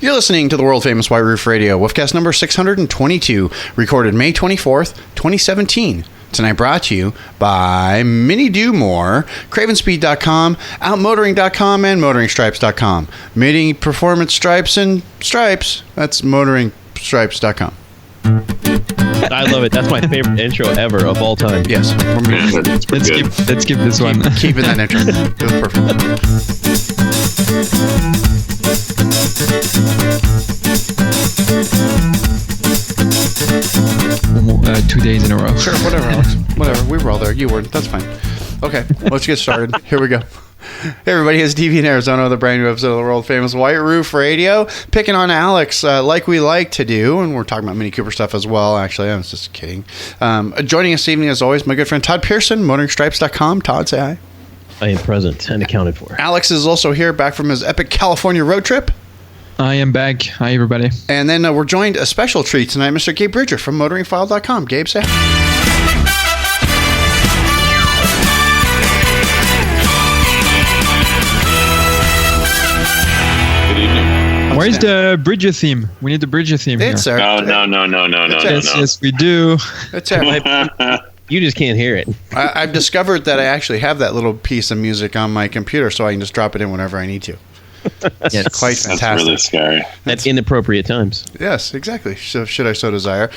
You're listening to the world-famous White Roof Radio, Woofcast number 622, recorded May 24th, 2017. Tonight brought to you by Mini Do More, KravenSpeed.com, OutMotoring.com, and MotoringStripes.com. Mini Performance Stripes and Stripes. That's MotoringStripes.com. I love it. That's my favorite intro ever of all time. Yes. Let's keep this one. Keeping that intro. It was perfect. 2 days in a row. Sure, whatever, Alex. Whatever. We were all there. You weren't. That's fine. Okay, let's get started. Here we go. Hey everybody, it's DV in Arizona with a brand new episode of the world famous White Roof Radio. Picking on Alex like we like to do, and we're talking about Mini Cooper stuff as well. Actually, I was just kidding. Joining us this evening, as always, my good friend Todd Pearson, MotoringStripes.com. Todd, say hi. I am present and accounted for. Alex is also here, back from his epic California road trip. I am back. Hi, everybody. And then we're joined, a special treat tonight, Mr. Gabe Bridger from MotoringFile.com. Gabe, say hi. Where's the Bridger theme? We need the Bridger theme it's here. There. No. Yes, we do. It's there. You just can't hear it. I've discovered that I actually have that little piece of music on my computer, so I can just drop it in whenever I need to. It's quite fantastic. That's really scary. At inappropriate times. Yes, exactly. So, should I so desire.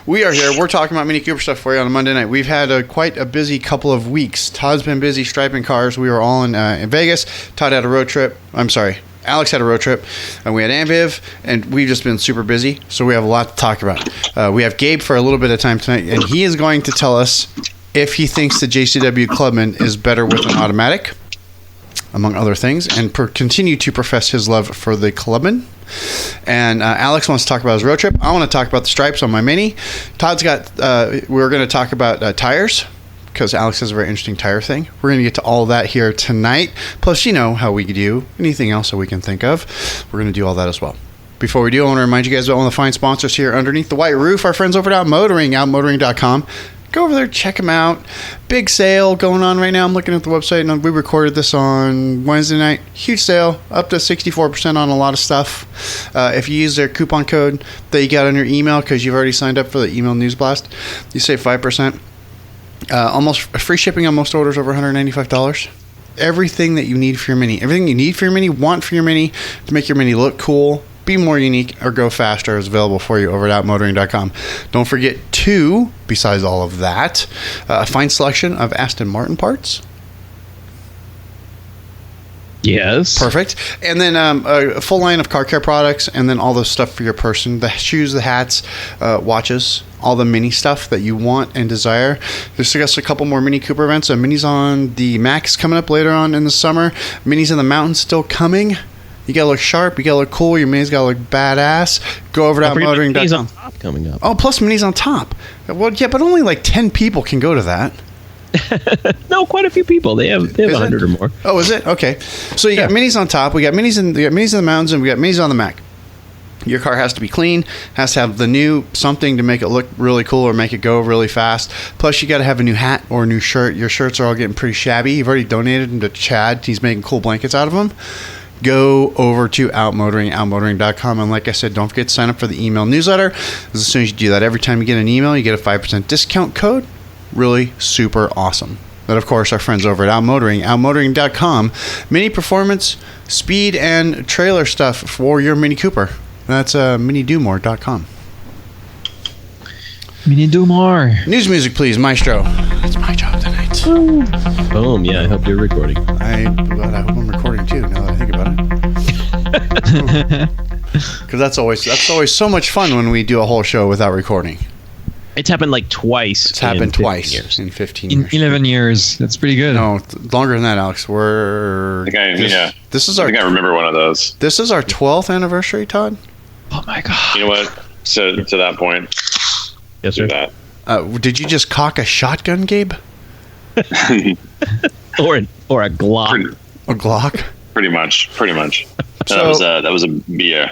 We are here. We're talking about Mini Cooper stuff for you on a Monday night. We've had quite a busy couple of weeks. Todd's been busy striping cars. We were all in Vegas. Todd had a road trip. I'm sorry. Alex had a road trip, and we had Ambiv, and we've just been super busy, so we have a lot to talk about. We have Gabe for a little bit of time tonight, and he is going to tell us if he thinks the JCW Clubman is better with an automatic, among other things, and continue to profess his love for the Clubman. And Alex wants to talk about his road trip. I want to talk about the stripes on my Mini. Todd's got, we're going to talk about tires, because Alex has a very interesting tire thing. We're going to get to all that here tonight. Plus, you know how we do anything else that we can think of. We're going to do all that as well. Before we do, I want to remind you guys about one of the fine sponsors here underneath the white roof, our friends over at Outmotoring, outmotoring.com. Go over there, check them out. Big sale going on right now. I'm looking at the website, and we recorded this on Wednesday night. Huge sale, up to 64% on a lot of stuff. If you use their coupon code that you got on your email, because you've already signed up for the email news blast, you save 5%. Almost free shipping on most orders over $195. Everything that you need for your Mini, everything you need for your Mini, want for your Mini to make your Mini look cool, be more unique, or go faster is available for you over at outmotoring.com. Don't forget to, besides all of that, a fine selection of Aston Martin parts. Yes. Perfect. And then a full line of car care products, and then all the stuff for your person, the shoes, the hats, watches, all the Mini stuff that you want and desire. There's just a couple more Mini Cooper events. Minis on the Max coming up later on in the summer. Minis in the mountains still coming. You got to look sharp. You got to look cool. Your Mini's got to look badass. Go over to outmotoring.com. Minis on top coming up. Oh, plus Minis on top. Well, yeah, but only like 10 people can go to that. No, quite a few people. They have 100 or more. Oh, is it? Okay. So you got Minis on top. We got Minis in the mountains, and we got Minis on the Mac. Your car has to be clean, has to have the new something to make it look really cool or make it go really fast. Plus, you got to have a new hat or a new shirt. Your shirts are all getting pretty shabby. You've already donated them to Chad. He's making cool blankets out of them. Go over to outmotoring.com, and like I said, don't forget to sign up for the email newsletter. As soon as you do that, every time you get an email, you get a 5% discount code. Really super awesome. But of course, our friends over at Outmotoring, outmotoring.com, Mini Performance, Speed, and trailer stuff for your Mini Cooper. That's minidomore.com. Mini do more. News music, please, Maestro. It's my job tonight. Boom. Yeah, I hope you're recording. I hope I'm recording too, now that I think about it. Because that's always so much fun when we do a whole show without recording. It's happened like twice. It's happened twice in 15 years. In 11 years. That's pretty good. No, longer than that, Alex. I think I remember one of those. This is our 12th anniversary, Todd. Oh my God. You know what? So to that point, Yes, sir. do that. Did you just cock a shotgun, Gabe? or a Glock. A Glock? Pretty much. So- That was a beer.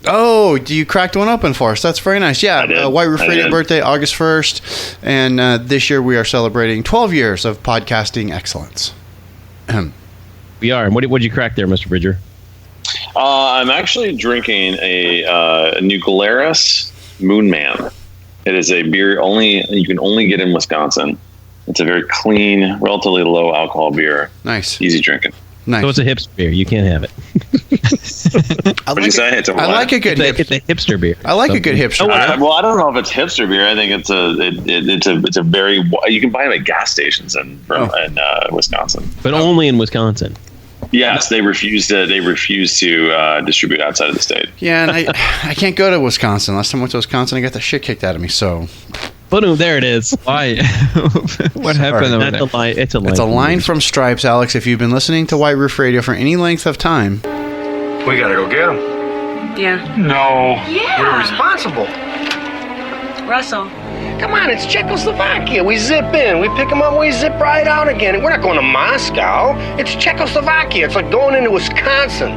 Oh, you cracked one open for us. That's very nice. Yeah, I did. White Roof I Radio did. birthday, August 1st. And this year we are celebrating 12 years of podcasting excellence. We are. And what did you crack there, Mr. Bridger? I'm actually drinking a New Glarus Moonman. It is a beer you can only get in Wisconsin. It's a very clean, relatively low alcohol beer. Nice. Easy drinking. Nice. So it's a hipster beer. You can't have it. What did you say? It's I like a good it's a hipster beer. I like a good hipster beer. Well, I don't know if it's hipster beer. I think it's a very, you can buy them at gas stations in Wisconsin. But only in Wisconsin. Yes, they refuse to distribute outside of the state. Yeah, and I can't go to Wisconsin. Last time I went to Wisconsin, I got the shit kicked out of me. So, boom, there it is. Why? What happened over there? It's a line from Stripes, Alex. If you've been listening to White Roof Radio for any length of time, we gotta go get him. Yeah. No. Yeah. We're responsible. Russell. Come on, it's Czechoslovakia. We zip in, we pick them up, we zip right out again. We're not going to Moscow. It's Czechoslovakia. It's like going into Wisconsin.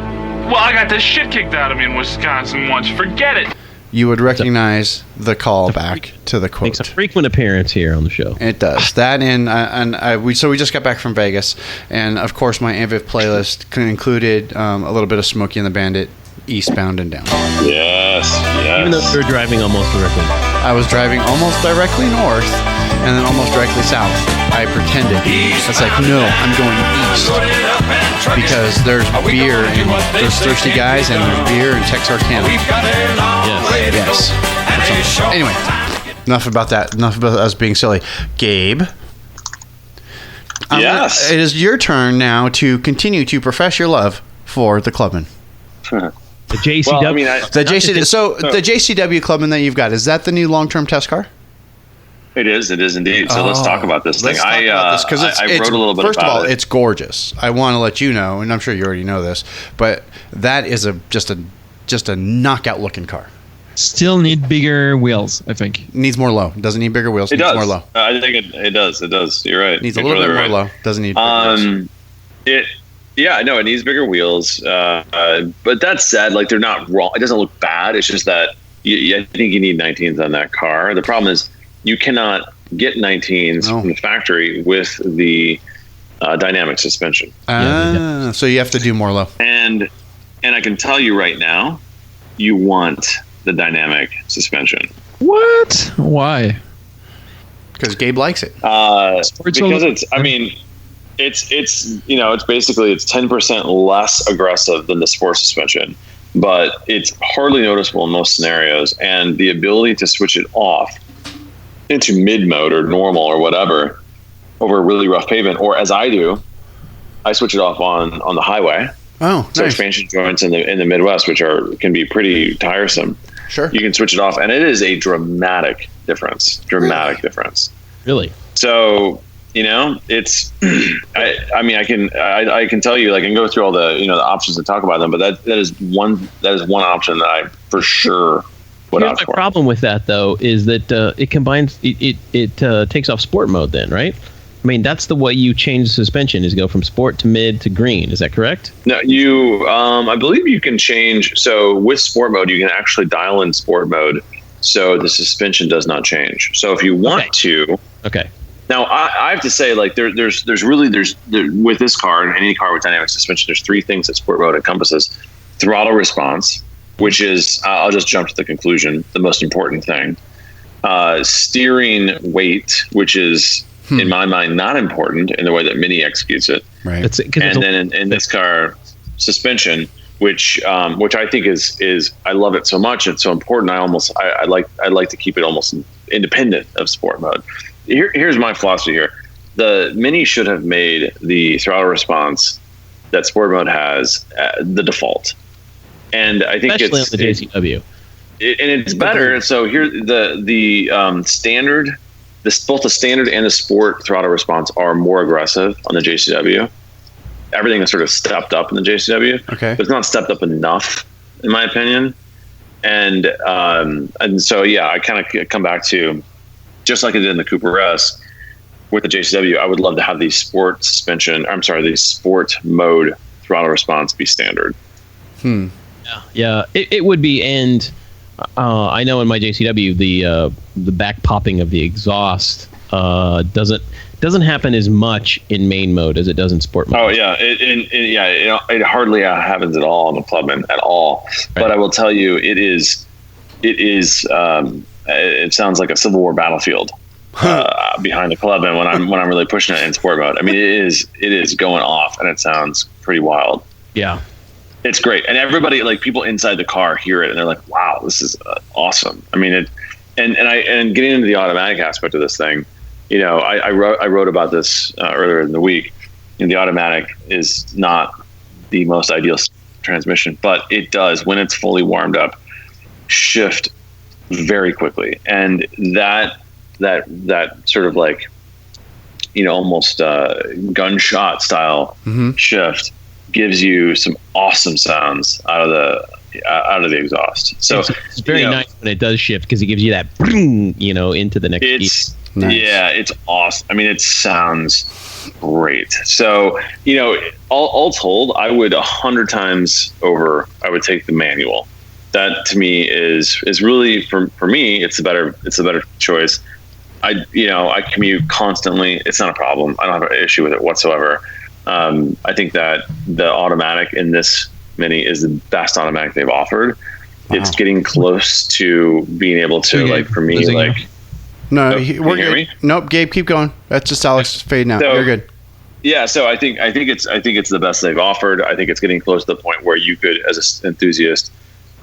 Well, I got the shit kicked out of me in Wisconsin once. Forget it. You would recognize the call back to the quote. Makes a frequent appearance here on the show. It does. That we just got back from Vegas, and of course my Amviv playlist included a little bit of Smokey and the Bandit, Eastbound and Down. Yes. Even though you were driving almost directly. I was driving almost directly north and then almost directly south. I pretended. I was like, no, I'm going east because there's beer and there's thirsty guys and there's beer in Texarkana. Yes. Anyway, enough about that. Enough about us being silly. Gabe. Yes. It is your turn now to continue to profess your love for the Clubman. The JCW. Well, I mean, the JCW Clubman that you've got, is that the new long-term test car? It is indeed. So let's talk about this thing. I wrote a little bit about it. First of all, it's gorgeous. I want to let you know, and I'm sure you already know this, but that is just a knockout looking car. Still need bigger wheels, I think. Needs more low. Doesn't need bigger wheels. It needs does. more low. I think it does. It does. You're right. Needs a little bit more low. Doesn't need bigger wheels. It needs bigger wheels. But that said, like, they're not wrong. It doesn't look bad. It's just that I think you need 19s on that car. The problem is you cannot get 19s from the factory with the dynamic suspension. So you have to do more low. And I can tell you right now, you want the dynamic suspension. What? Why? Because Gabe likes it. Because it's basically 10% less aggressive than the sport suspension, but it's hardly noticeable in most scenarios. And the ability to switch it off into mid mode or normal or whatever over a really rough pavement, or as I do, I switch it off on the highway. Oh, so nice. expansion joints in the Midwest, which can be pretty tiresome. Sure. You can switch it off, and it is a dramatic difference. Difference. Really? So, it's. I can tell you, I can go through all the the options and talk about them, but that is one option that I for sure would opt for. My problem with that though is that it combines it takes off sport mode then, right? I mean, that's the way you change the suspension is go from sport to mid to green. Is that correct? No, I believe you can change. So with sport mode, you can actually dial in sport mode, so the suspension does not change. So if you want to, okay. Now I have to say, there's with this car and any car with dynamic suspension, there's three things that sport mode encompasses: throttle response, which is I'll just jump to the conclusion, the most important thing; steering weight, which is in my mind not important in the way that Mini executes it. Right. And then in this car, suspension, which I think is I love it so much, it's so important. I like to keep it almost independent of sport mode. Here's my philosophy here. The Mini should have made the throttle response that sport mode has the default. And I think especially on the JCW. And it's better. So here the standard, both the standard and the sport throttle response are more aggressive on the JCW. Everything is sort of stepped up in the JCW, but it's not stepped up enough, in my opinion. And so I kind of come back to, just like I did in the Cooper S with the JCW, I would love to have the sport mode throttle response be standard. Yeah, it would be. And I know in my JCW the back popping of the exhaust doesn't doesn't happen as much in main mode as it does in sport mode. Oh yeah, it hardly happens at all in the Clubman at all. Right. But I will tell you, it sounds like a Civil War battlefield behind the Clubman when I'm really pushing it in sport mode. I mean, it is going off, and it sounds pretty wild. Yeah, it's great, and everybody, like people inside the car, hear it, and they're like, "Wow, this is awesome." I mean, and getting into the automatic aspect of this thing. You know, I wrote about this earlier in the week. And the automatic is not the most ideal transmission, but it does, when it's fully warmed up, shift very quickly. And that sort of like, you know, almost gunshot style shift gives you some awesome sounds out of the exhaust. So it's very nice when it does shift, because it gives you that, you know, into the next piece. Nice. Yeah, it's awesome. I mean, it sounds great. So, you know, all told, I would 100 times over, I would take the manual. That to me is really for me, it's a better choice. I commute constantly. It's not a problem. I don't have an issue with it whatsoever. I think that the automatic in this Mini is the best automatic they've offered. Wow. It's getting close to being able to, like, for me, like. No, we're good. Nope, Gabe, keep going. That's just Alex fading out. You're good. Yeah, so I think it's the best they've offered. I think it's getting close to the point where you could, as an enthusiast,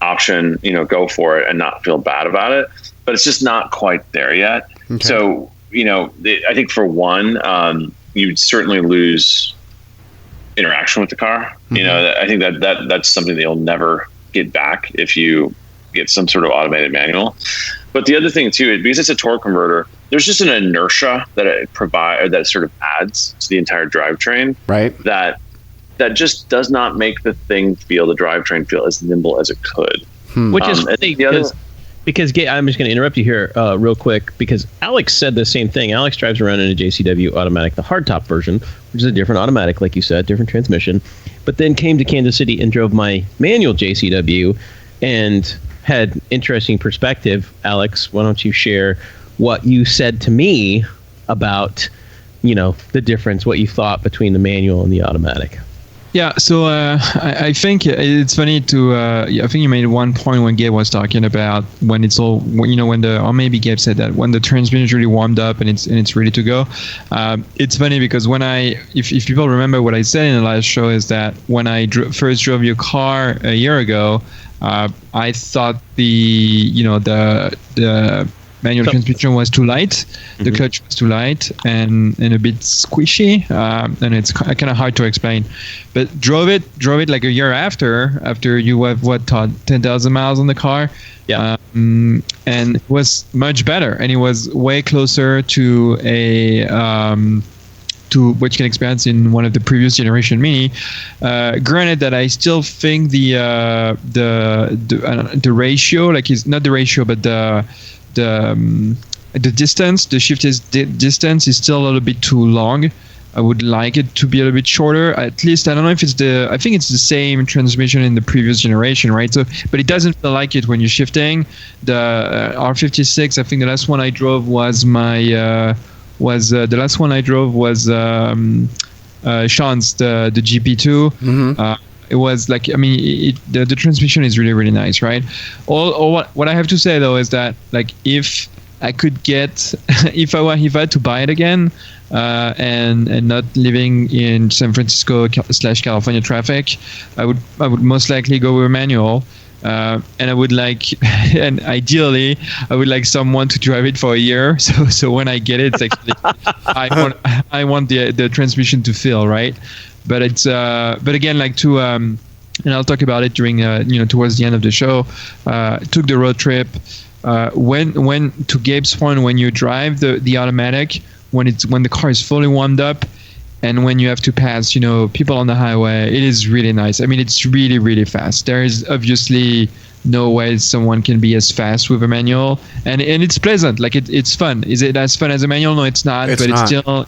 option, you know, go for it and not feel bad about it. But it's just not quite there yet. Okay. So, you know, I think for one, you'd certainly lose interaction with the car. Mm-hmm. You know, I think that's something that you'll never get back if you get some sort of automated manual. But the other thing too, because it's a torque converter, there's just an inertia that it sort of adds to the entire drivetrain. Right. That just does not make the drivetrain feel as nimble as it could. Which is funny because Gabe, I'm just going to interrupt you here real quick, because Alex said the same thing. Alex drives around in a JCW automatic, the hardtop version, which is a different automatic, like you said, different transmission, but then came to Kansas City and drove my manual JCW and had interesting perspective. Alex, why don't you share what you said to me about, you know, the difference, what you thought between the manual and the automatic? Yeah, so I think it's funny to. I think you made one point when Gabe was talking about when it's all, you know, or maybe Gabe said that when the transmission is really warmed up and it's ready to go. It's funny because if people remember what I said in the last show, is that when I first drove your car a year ago, I thought the manual transmission was too light, the clutch was too light and a bit squishy, and it's kind of hard to explain. But drove it like a year after you have Todd, 10,000 miles on the car. Yeah. And it was much better, and it was way closer to to what you can experience in one of the previous generation Mini. Granted that I still think the ratio, like, is not the ratio, but the distance, the shift distance is still a little bit too long. I would like it to be a little bit shorter. At least, I don't know if I think it's the same transmission in the previous generation, right? So, but it doesn't feel like it when you're shifting. The R56, I think the last one I drove was Sean's, the GP2. Mm-hmm. It was like, I mean, the transmission is really, really nice, right? What I have to say though is that, like, if I could get, if I had to buy it again, and not living in San Francisco / California traffic, I would most likely go with a manual. And I would like, and ideally, I would like someone to drive it for a year. So when I get it, it's actually, I want the transmission to feel right. But it's, but again, like and I'll talk about it during, towards the end of the show. Took the road trip. When to Gabe's point, when you drive the automatic, when the car is fully warmed up, and when you have to pass, people on the highway, it is really nice. I mean, it's really, really fast. There is obviously no way someone can be as fast with a manual, and it's pleasant. Like it's fun. Is it as fun as a manual? No, it's not. It's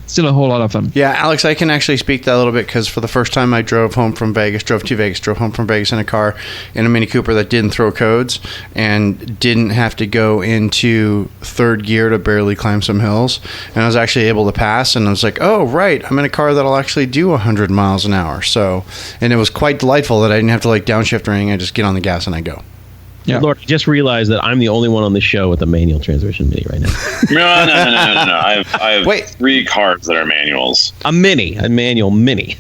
still a whole lot of fun. Yeah, Alex, I can actually speak that a little bit because for the first time I drove home from Vegas in a car in a Mini Cooper that didn't throw codes and didn't have to go into third gear to barely climb some hills, and I was actually able to pass, and I was like, oh right, I'm in a car that'll actually do 100 miles an hour. So, and it was quite delightful that I didn't have to like downshift or anything. I just get on the gas and I go. Yeah. Lord, I just realized that I'm the only one on the show with a manual transmission Mini right now. No. I have 3 cars that are manuals. A manual Mini.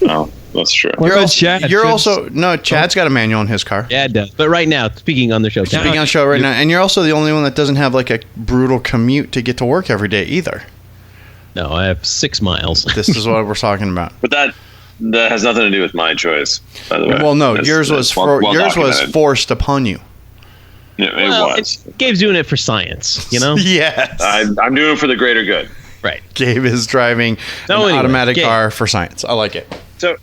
Oh, that's true. Chad's got a manual in his car. Yeah, it does. But right now, speaking on the show. Speaking on the show right now, and you're also the only one that doesn't have like a brutal commute to get to work every day either. No, I have 6 miles. This is what we're talking about. But that has nothing to do with my choice, by the way. Well, no, yours was forced upon you. Yeah, it was. Gabe's doing it for science, you know? Yes. I'm doing it for the greater good. Right. Gabe is driving an automatic car for science. I like it. So,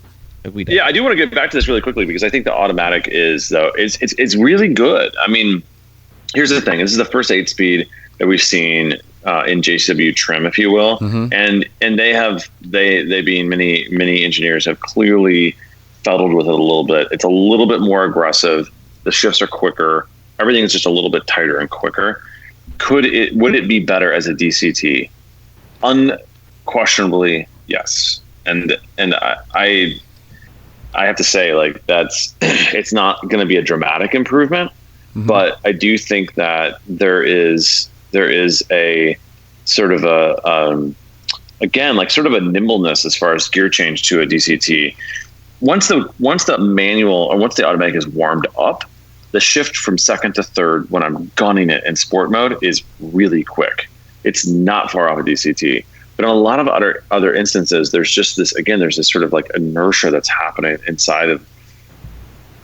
yeah, I do want to get back to this really quickly because I think the automatic is, though, it's really good. I mean, here's the thing. This is the first 8-speed that we've seen in JCW trim, if you will, and they being many engineers have clearly fiddled with it a little bit. It's a little bit more aggressive. The shifts are quicker. Everything is just a little bit tighter and quicker. Would it be better as a DCT? Unquestionably, yes. And I have to say, like, it's not going to be a dramatic improvement, but I do think that there is a sort of again, like sort of a nimbleness as far as gear change to a DCT. Once the manual or once the automatic is warmed up, the shift from second to third when I'm gunning it in sport mode is really quick. It's not far off a DCT. But in a lot of other instances, there's this sort of like inertia that's happening inside of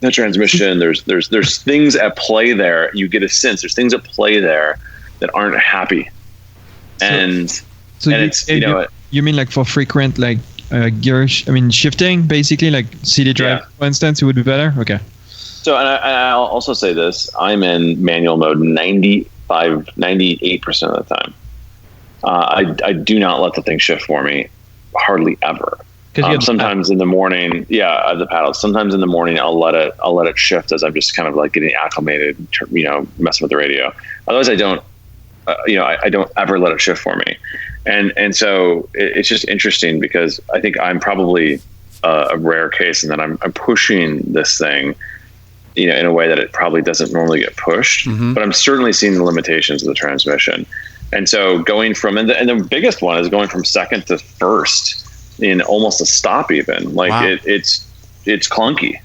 the transmission. There's things at play there. You get a sense there's things at play there that aren't happy. You mean like for frequent like gear? Shifting basically, like CD drive, for instance, it would be better. Okay. So, and I'll also say this: I'm in manual mode 98% of the time. I do not let the thing shift for me, hardly ever. Sometimes in the morning, the paddles. Sometimes in the morning, I'll let it shift as I'm just kind of like getting acclimated, messing with the radio. Otherwise, I don't. I don't ever let it shift for me, and so it's just interesting because I think I'm probably a rare case in that I'm pushing this thing, in a way that it probably doesn't normally get pushed. But I'm certainly seeing the limitations of the transmission. And so going from, and the biggest one is going from second to first in almost a stop, even it's clunky,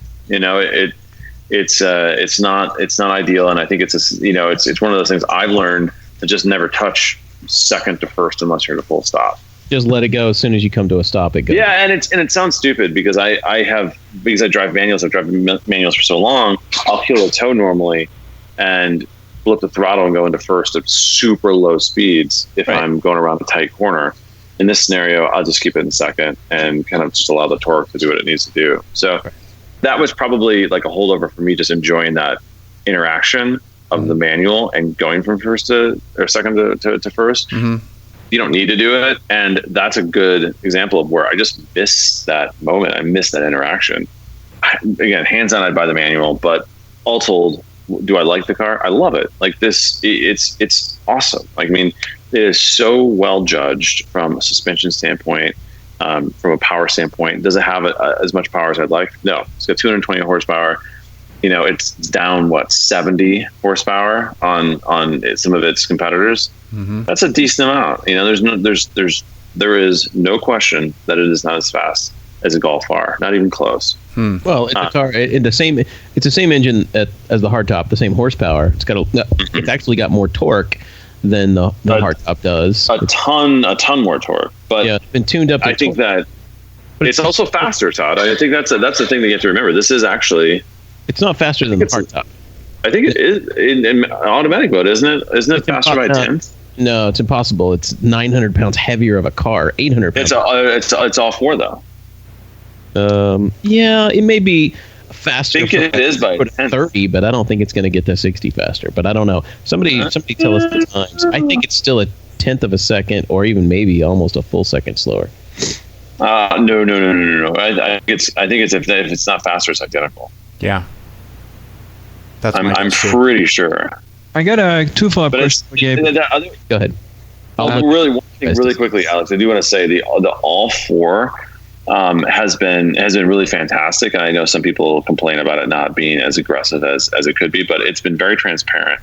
it's not ideal. And I think it's one of those things I've learned to just never touch second to first unless you're at a full stop. Just let it go as soon as you come to a stop. It goes. Yeah, and it sounds stupid because I drive manuals. I've driven manuals for so long. I'll heel a toe normally, and flip the throttle and go into first at super low speeds if I'm going around a tight corner. In this scenario, I'll just keep it in second and kind of just allow the torque to do what it needs to do. So that was probably like a holdover for me, just enjoying that interaction of the manual and going from second to first. You don't need to do it, and that's a good example of where I just miss that moment. I miss that interaction. Again, hands on, I'd buy the manual, but all told, do I like the car? I love it. Like this, it's awesome. Like, I mean, it is so well judged from a suspension standpoint, from a power standpoint. Does it have as much power as I'd like? No. It's got 220 horsepower. It's down 70 horsepower on some of its competitors. That's a decent amount. There is no question that it is not as fast as a Golf R, not even close. Well, it's a car. It's the same engine as the hardtop, the same horsepower. It's actually got more torque than the hardtop does. A ton more torque. But it's been tuned up. I think that it's also faster, Todd. I think that's the thing that you have to remember. This is actually. It's not faster than the hardtop. I think it is in automatic mode, isn't it? Isn't it faster by 10? No, it's impossible. It's 900 pounds heavier of a car. 800 pounds. It's all four though. Yeah, it may be faster. I think it is by 30, but I don't think it's going to get to 60 faster. But I don't know. Somebody tell us the times. I think it's still a tenth of a second, or even maybe almost a full second slower. No. I think it's if it's not faster, it's identical. Yeah. I'm pretty sure. I got a 2 follow-up question for Gabe. Go ahead. One thing really quickly, Alex. I do want to say the all four has been really fantastic, and I know some people complain about it not being as aggressive as it could be, but it's been very transparent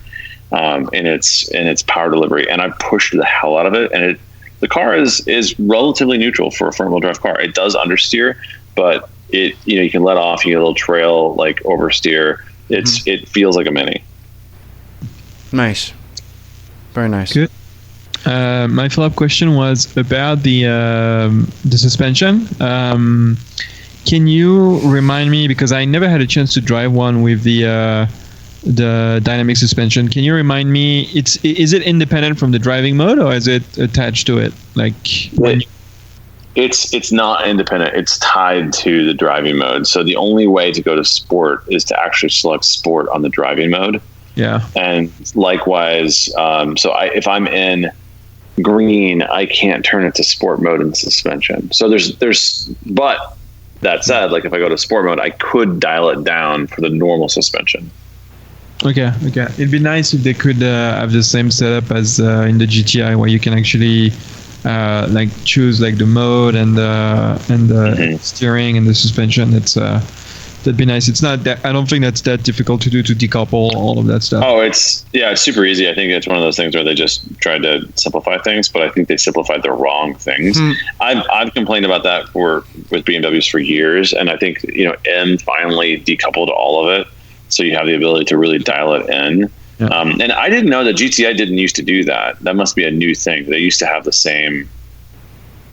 in its power delivery, and I've pushed the hell out of it, and the car is relatively neutral for a front-wheel drive car. It does understeer, but you can let off, you get a little trail like oversteer. It feels like a Mini. Nice, very nice. Good. My follow-up question was about the suspension. Can you remind me, because I never had a chance to drive one with the dynamic suspension? Can you remind me? Is it independent from the driving mode, or is it attached to it? It's not independent. It's tied to the driving mode. So the only way to go to sport is to actually select sport on the driving mode. Yeah. And likewise, if I'm in green, I can't turn it to sport mode in suspension. So but that said, like if I go to sport mode, I could dial it down for the normal suspension. Okay. It'd be nice if they could have the same setup as in the GTI, where you can actually choose like the mode and the steering and the suspension. That'd be nice. It's not that, I don't think that's that difficult to do, to decouple all of that stuff. Oh, it's super easy. I think it's one of those things where they just tried to simplify things, but I think they simplified the wrong things. I've complained about that with BMWs for years, and I think M finally decoupled all of it, so you have the ability to really dial it in. Yeah. And I didn't know that GTI didn't used to do that. That must be a new thing. They used to have the same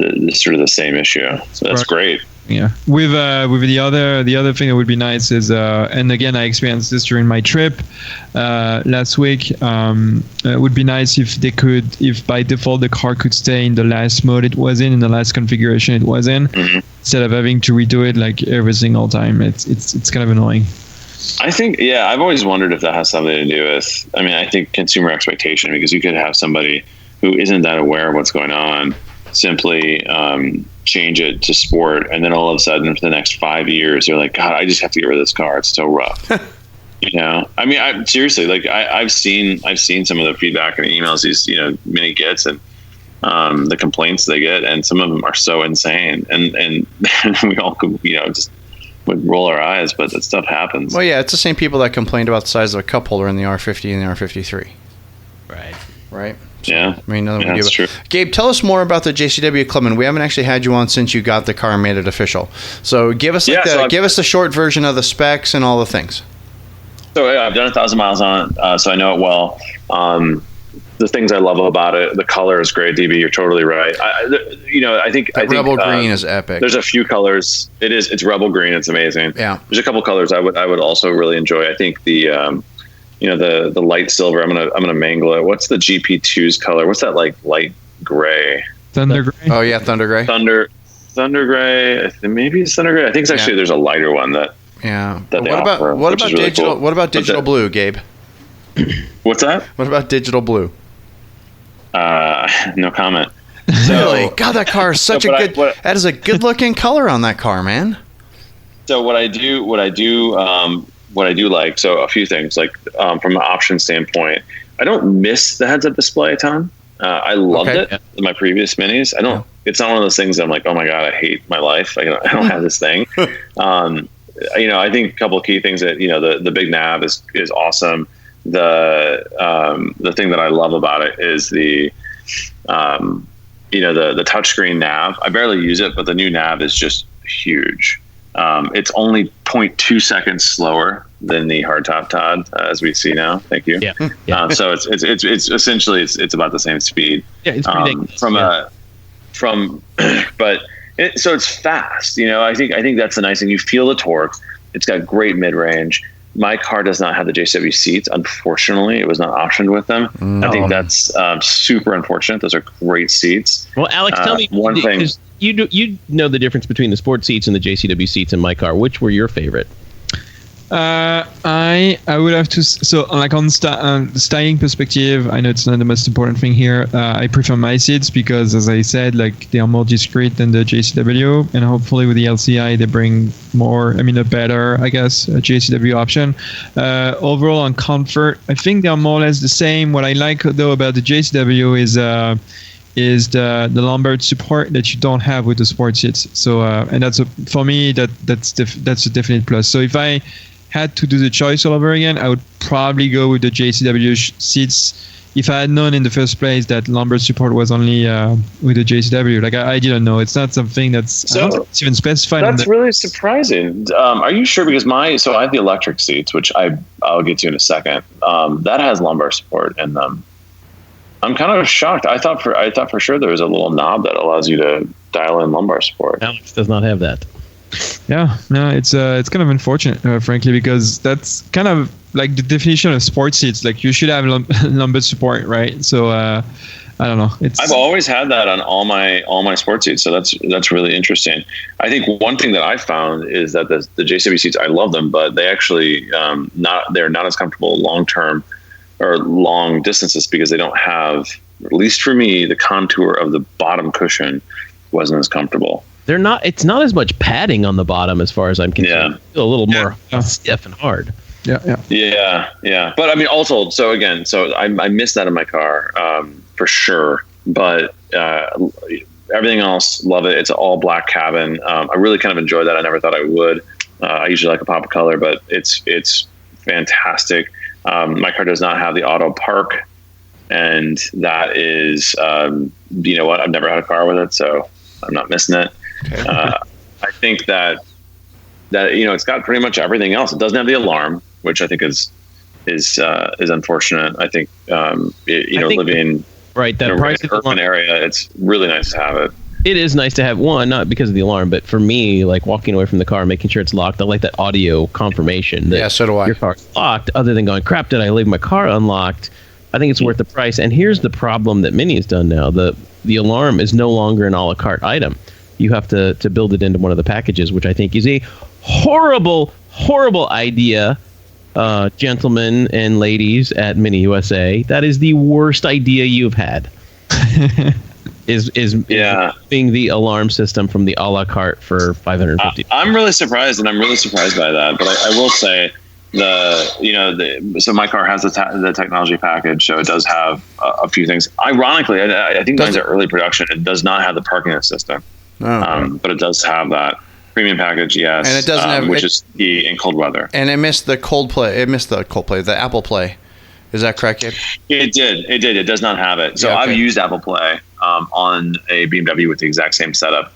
issue. So that's great. Yeah. With the other thing that would be nice is, and again, I experienced this during my trip last week. It would be nice if by default the car could stay in the last mode it was in the last configuration it was in, instead of having to redo it like every single time. It's kind of annoying. I think, I've always wondered if that has something to do with, I think consumer expectation, because you could have somebody who isn't that aware of what's going on simply change it to sport, and then all of a sudden for the next 5 years they're like, God, I just have to get rid of this car, it's so rough. I seriously, like I've seen some of the feedback and emails these Mini gets, and the complaints they get, and some of them are so insane, and we all just would roll our eyes, but that stuff happens. Well, yeah, it's the same people that complained about the size of a cup holder in the R50 and the R53. Right. So, yeah. That's true. Gabe, tell us more about the JCW Clubman. We haven't actually had you on since you got the car and made it official. So give us give us the short version of the specs and all the things. So I've done 1,000 miles on it, so I know it well. The things I love about it, the color is great. DB, you're totally right. I think Rebel green is epic. There's a few colors. It's Rebel green. It's amazing. Yeah. There's a couple colors I would also really enjoy. I think the the light silver. I'm gonna mangle it. What's the GP2's color? What's that like light gray? Thunder gray. Oh yeah, Thunder gray. Thunder gray. Maybe it's Thunder gray. I think it's actually there's a lighter one that. Yeah. That what about digital? Cool. What about digital blue, Gabe? What's that? What about digital blue? No comment. Really? God, that car is such that is a good looking color on that car, man. So what I do like, so a few things, like from an option standpoint, I don't miss the heads up display a ton. I loved it in my previous Minis. It's not one of those things that I'm like, oh my God, I hate my life. I don't have this thing. I think a couple of key things that, the big nav is awesome. The thing that I love about it is the touchscreen nav. I barely use it, but the new nav is just huge. It's only 0.2 seconds slower than the hardtop, Todd, as we see now. Thank you. Yeah. So it's essentially it's about the same speed. Yeah, it's ridiculous. So it's fast. I think that's the nice thing. You feel the torque. It's got great mid range. My car does not have the JCW seats. Unfortunately, it was not optioned with them. I think that's super unfortunate. Those are great seats. Well, Alex, tell me one thing. You know the difference between the sport seats and the JCW seats in my car. Which were your favorite? I would have to so like on the styling perspective, I know it's not the most important thing here. I prefer my seats because, as I said, like they are more discreet than the JCW, and hopefully with the LCI they bring more. I mean, a better, I guess, JCW option. Overall on comfort, I think they are more or less the same. What I like though about the JCW is the lumbar support that you don't have with the sport seats. So and for me that's a definite plus. So if I had to do the choice all over again, I would probably go with the JCW seats. If I had known in the first place that lumbar support was only with the JCW, like I didn't know. It's not something that's I don't think it's even specified. That's really surprising. Are you sure? Because I have the electric seats, which I'll get to in a second. That has lumbar support in them. I'm kind of shocked. I thought for sure there was a little knob that allows you to dial in lumbar support. Alex does not have that. Yeah, no, it's kind of unfortunate, frankly, because that's kind of like the definition of sports seats. Like you should have lumbar support, right? So I don't know. I've always had that on all my sports seats, so that's really interesting. I think one thing that I found is that the JCW seats, I love them, but they actually they're not as comfortable long term or long distances because they don't have, at least for me, the contour of the bottom cushion wasn't as comfortable. It's not as much padding on the bottom as far as I'm concerned. It's a little more stiff and hard. Yeah. But I mean, also, so I missed that in my car for sure. But everything else, love it. It's an all black cabin. I really kind of enjoy that. I never thought I would. I usually like a pop of color, but it's fantastic. My car does not have the auto park, and that is, you know what? I've never had a car with it, so I'm not missing it. Okay. I think that it's got pretty much everything else. It doesn't have the alarm, which I think is unfortunate. I think living right that in price an urban area, it's really nice to have it. It is nice to have one, not because of the alarm, but for me, like walking away from the car, making sure it's locked. I like that audio confirmation that so do I. Your car's locked. Other than going, crap, did I leave my car unlocked? I think it's worth the price. And here's the problem that Mini has done now: the alarm is no longer an a la carte item. You have to build it into one of the packages, which I think is a horrible, horrible idea, gentlemen and ladies at Mini USA. That is the worst idea you've had. is being the alarm system from the a la carte for $550. I'm really surprised, and I'm really surprised by that. But I will say so my car has the technology package, so it does have a few things. Ironically, I think mine's an early production. It does not have the parking assistant. But it does have that premium package, yes. And it doesn't have which is key in cold weather. And it missed the the Apple Play. Is that correct, Gabe? It did. It does not have it. So I've used Apple Play on a BMW with the exact same setup.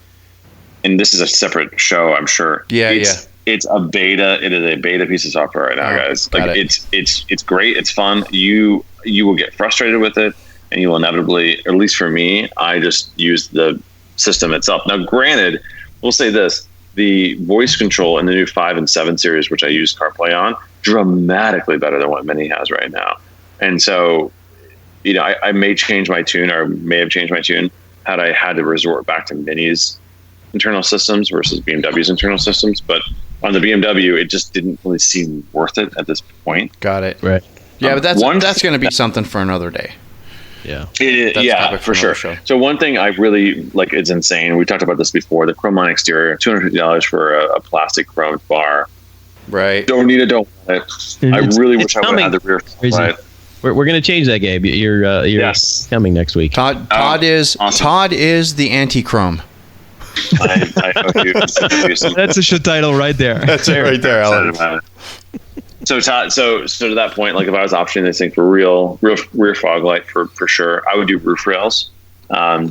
And this is a separate show, I'm sure. It's a beta. It is a beta piece of software right now, guys. Like it's great. It's fun. You will get frustrated with it, and you will inevitably, at least for me, I just use the system itself. Now, granted, we'll say this: the voice control in the new 5 and 7 series, which I use CarPlay on, dramatically better than what Mini has right now. And so, I may change my tune, or may have changed my tune had I had to resort back to Mini's internal systems versus BMW's internal systems. But on the BMW, it just didn't really seem worth it at this point. Got it. Right. Yeah, but that's going to be something for another day. Yeah, for sure. Show. So one thing I really like, it's insane. We talked about this before. The chrome line exterior, $250 for a plastic chrome bar. Right. Don't need it. Don't want it. I really wish I would have had the rear slide. We're going to change that, Gabe. You're coming next week. Todd is the anti-chrome. I hope you. That's a show title right there. That's it right there, Alex. So Todd, so to that point, like if I was optioning this thing for real rear fog light for sure, I would do roof rails,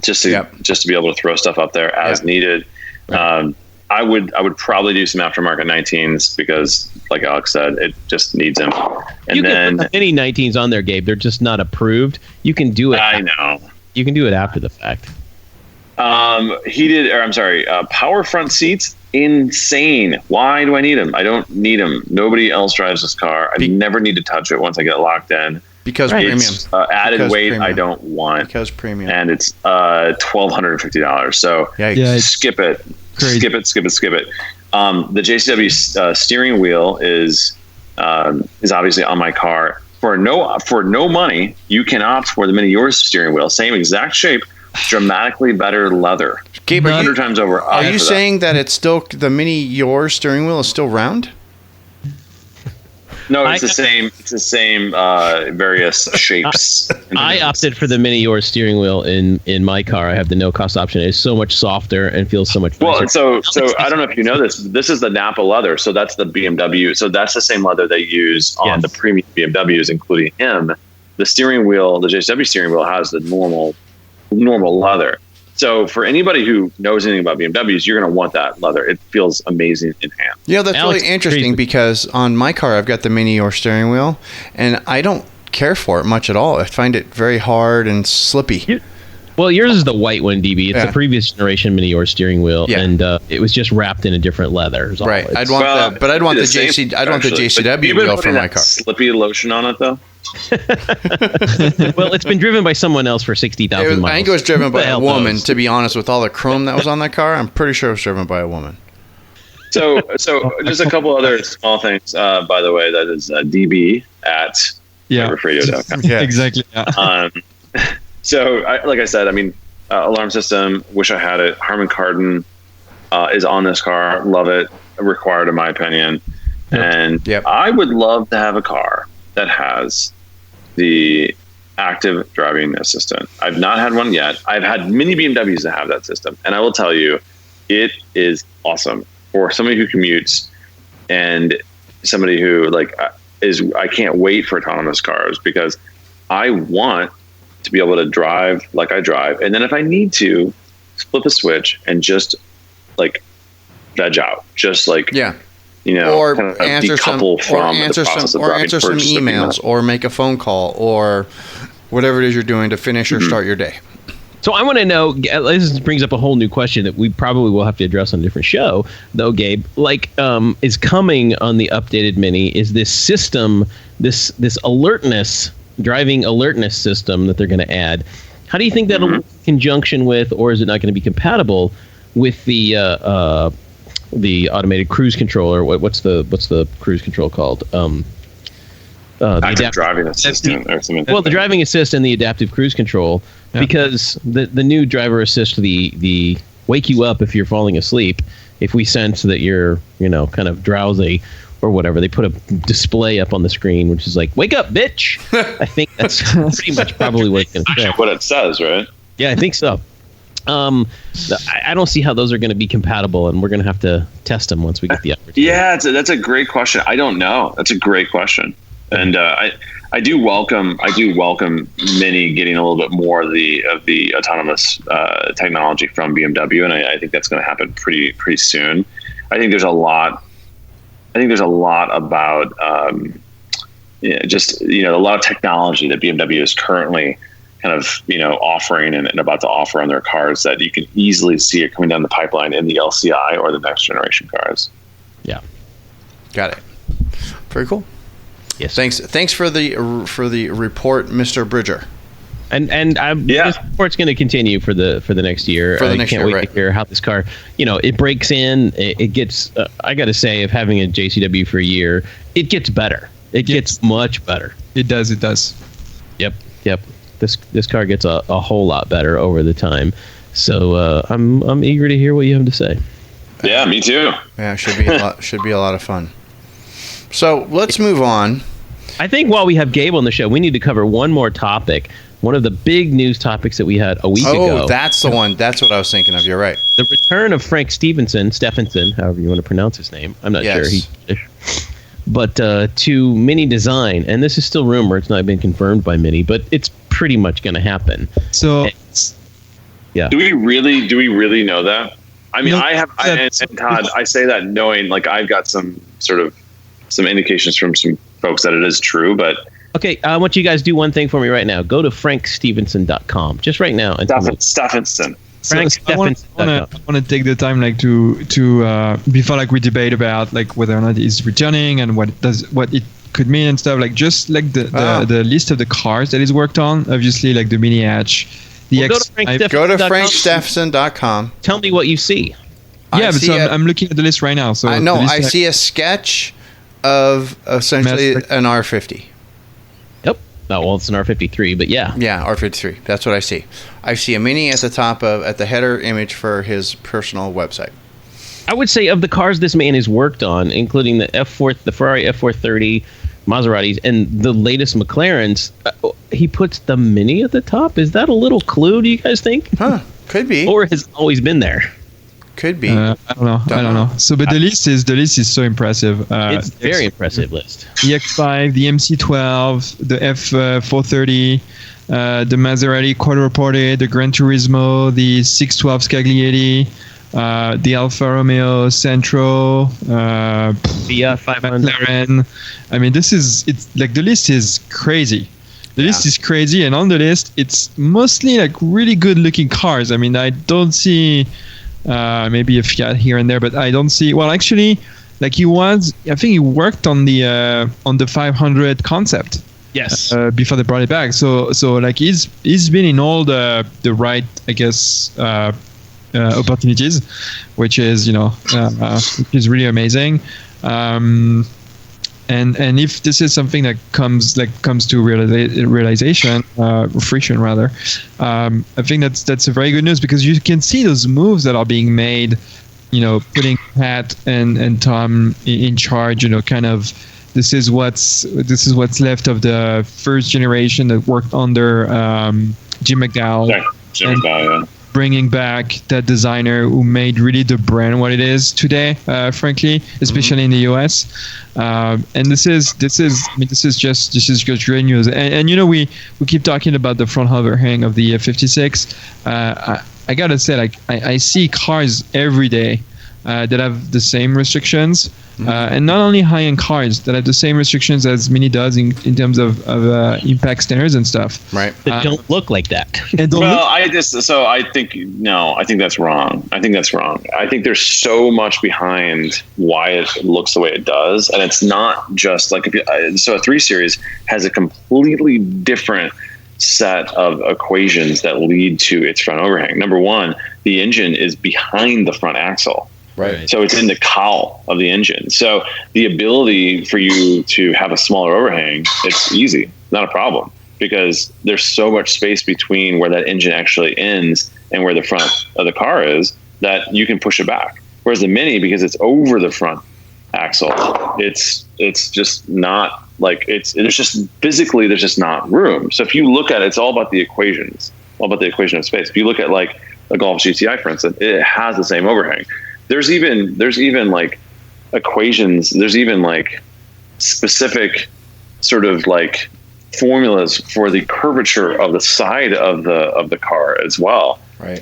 just to be able to throw stuff up there as needed. Right. I would probably do some aftermarket 19s because, like Alex said, it just needs them. And you can put any 19s on there, Gabe. They're just not approved. You can do it. I know. You can do it after the fact. Power front seats, insane. Why do I need them? I don't need them. Nobody else drives this car. I never need to touch it once I get locked in. Because premium. Added because weight premium. I don't want. Because premium. And it's $1,250. So skip it. Crazy. Skip it. The JCW steering wheel is obviously on my car. For no money, you can opt for the Mini Yours steering wheel. Same exact shape, dramatically better leather. Gabe, 100 times over. Are you saying that it's still the Mini Yours steering wheel is still round? No, it's the same. It's the same various shapes. I opted for the Mini Yours steering wheel in my car. I have the no cost option. It's so much softer and feels so much nicer. Well, so I don't know if you know this. This is the Napa leather. So that's the BMW. So that's the same leather they use on the premium BMWs, including him. The steering wheel, the JCW steering wheel, has the normal leather. So for anybody who knows anything about BMWs, you're going to want that leather. It feels amazing in hand. Yeah, that's really interesting because on my car, I've got the Mini Yours steering wheel, and I don't care for it much at all. I find it very hard and slippy. Well, yours is the white one, DB. It's the previous generation Mini Yours steering wheel, and it was just wrapped in a different leather. Right. I'd want the JCW wheel for my car. Slippy lotion on it, though? Well, it's been driven by someone else for 60,000 miles. I think it was driven by a woman, to be honest. With all the chrome that was on that car, I'm pretty sure it was driven by a woman. So just a couple other small things, by the way. That is DB at riverradio.com. Yeah, exactly. Yeah. So, like I said, I mean, alarm system, wish I had it. Harman Kardon is on this car. Love it. Required, in my opinion. And I would love to have a car that has the active driving assistant. I've not had one yet. I've had many BMWs that have that system. And I will tell you, it is awesome for somebody who commutes and somebody who I can't wait for autonomous cars because I want to be able to drive like I drive. And then if I need to flip a switch and just veg out, just or answer some emails, or make a phone call, or whatever it is you're doing to finish or start your day. So I want to know. This brings up a whole new question that we probably will have to address on a different show, though. Gabe, is coming on the updated Mini is this system, this alertness, driving alertness system that they're going to add. How do you think that'll work in conjunction with, or is it not going to be compatible with the automated cruise control, or what's the cruise control called? Active driving assistant or something. Well, the driving assist and the adaptive cruise control, because the new driver assist, the wake you up if you're falling asleep. If we sense that you're kind of drowsy or whatever, they put a display up on the screen which is like, "Wake up, bitch." I think that's pretty much probably what it's going to say. What it says, right? Yeah, I think so. I don't see how those are going to be compatible, and we're going to have to test them once we get the opportunity. Yeah, that's a great question. I don't know. That's a great question, and I do welcome Mini getting a little bit more of the autonomous technology from BMW, and I think that's going to happen pretty soon. I think there's a lot about a lot of technology that BMW is currently kind of offering and about to offer on their cars that you can easily see it coming down the pipeline in the LCI or the next generation cars. Yeah, got it. Very cool. Yes. Thanks for the report, Mr. Bridger. And this report's going to continue for the next year. I can't wait to hear how this car, it breaks in. It gets. I got to say, of having a JCW for a year, it gets better. It gets much better. It does. Yep. This car gets a whole lot better over the time. So I'm eager to hear what you have to say. Yeah, me too. Yeah, should be a lot of fun. So let's move on. I think while we have Gabe on the show, we need to cover one more topic. One of the big news topics that we had a week ago. Oh, that's the one. That's what I was thinking of. You're right. The return of Frank Stephenson, however you want to pronounce his name. I'm not sure. But to Mini Design, and this is still rumor. It's not been confirmed by Mini, but it's pretty much going to happen. So, yeah. Do we really know that? I mean, and Todd, I say that knowing I've got some indications from some folks that it is true, but. Okay, I want you guys to do one thing for me right now. Go to frankstevenson.com, just right now. Stephenson. I want to take the time to before we debate about whether or not it's returning and what it could mean and stuff, just the list of the cars that is worked on, obviously the Mini Hatch, go to frankstephenson.com. Tell me what you see. Yeah, but so I'm looking at the list right now. So I see a sketch of essentially an R50. Yep. Oh, well, it's an R53, but yeah. Yeah, R53. That's what I see. I see a Mini at the header image for his personal website. I would say of the cars this man has worked on, including the Ferrari F430, Maseratis, and the latest McLarens, he puts the Mini at the top. Is that a little clue, do you guys think? Huh. Could be. Or has it always been there? Could be. I don't know. So, but the list is so impressive. It's a very impressive list. The X5, the MC12, the F430, the Maserati Quattroporte, the Gran Turismo, the 612 Scaglietti, the Alfa Romeo Centro, Fiat 500. McLaren. I mean, the list is crazy. The list is crazy, and on the list, it's mostly like really good-looking cars. I mean, I don't see maybe a Fiat here and there, but I don't see. Well, actually, like I think he worked on the 500 concept. Yes. Before they brought it back, so like he's been in all the right, I guess, opportunities, which is which is really amazing. And if this is something that comes to realization, fruition rather, I think that's a very good news, because you can see those moves that are being made, putting Pat and Tom in charge, kind of. This is what's left of the first generation that worked under Jim McDowell. Yeah, Jim McDowell, yeah. Bringing back that designer who made really the brand what it is today, frankly, especially in the US. And this is just great news. And we keep talking about the front overhang of the 56. I gotta say, like I see cars every day that have the same restrictions, and not only high-end cars that have the same restrictions as Mini does in terms of impact standards and stuff. Right. That don't look like that. I think that's wrong. I think there's so much behind why it looks the way it does, and it's not just like a 3 Series has a completely different set of equations that lead to its front overhang. Number one, the engine is behind the front axle. Right. So it's in the cowl of the engine. So the ability for you to have a smaller overhang, it's easy, not a problem, because there's so much space between where that engine actually ends and where the front of the car is that you can push it back. Whereas the Mini, because it's over the front axle, it's just not like there's just not room. So if you look at it, it's all about the equations, all about the equation of space. If you look at like a Golf GTI, for instance, it has the same overhang. There's even like equations. There's even like specific sort of like formulas for the curvature of the side of the car as well. Right.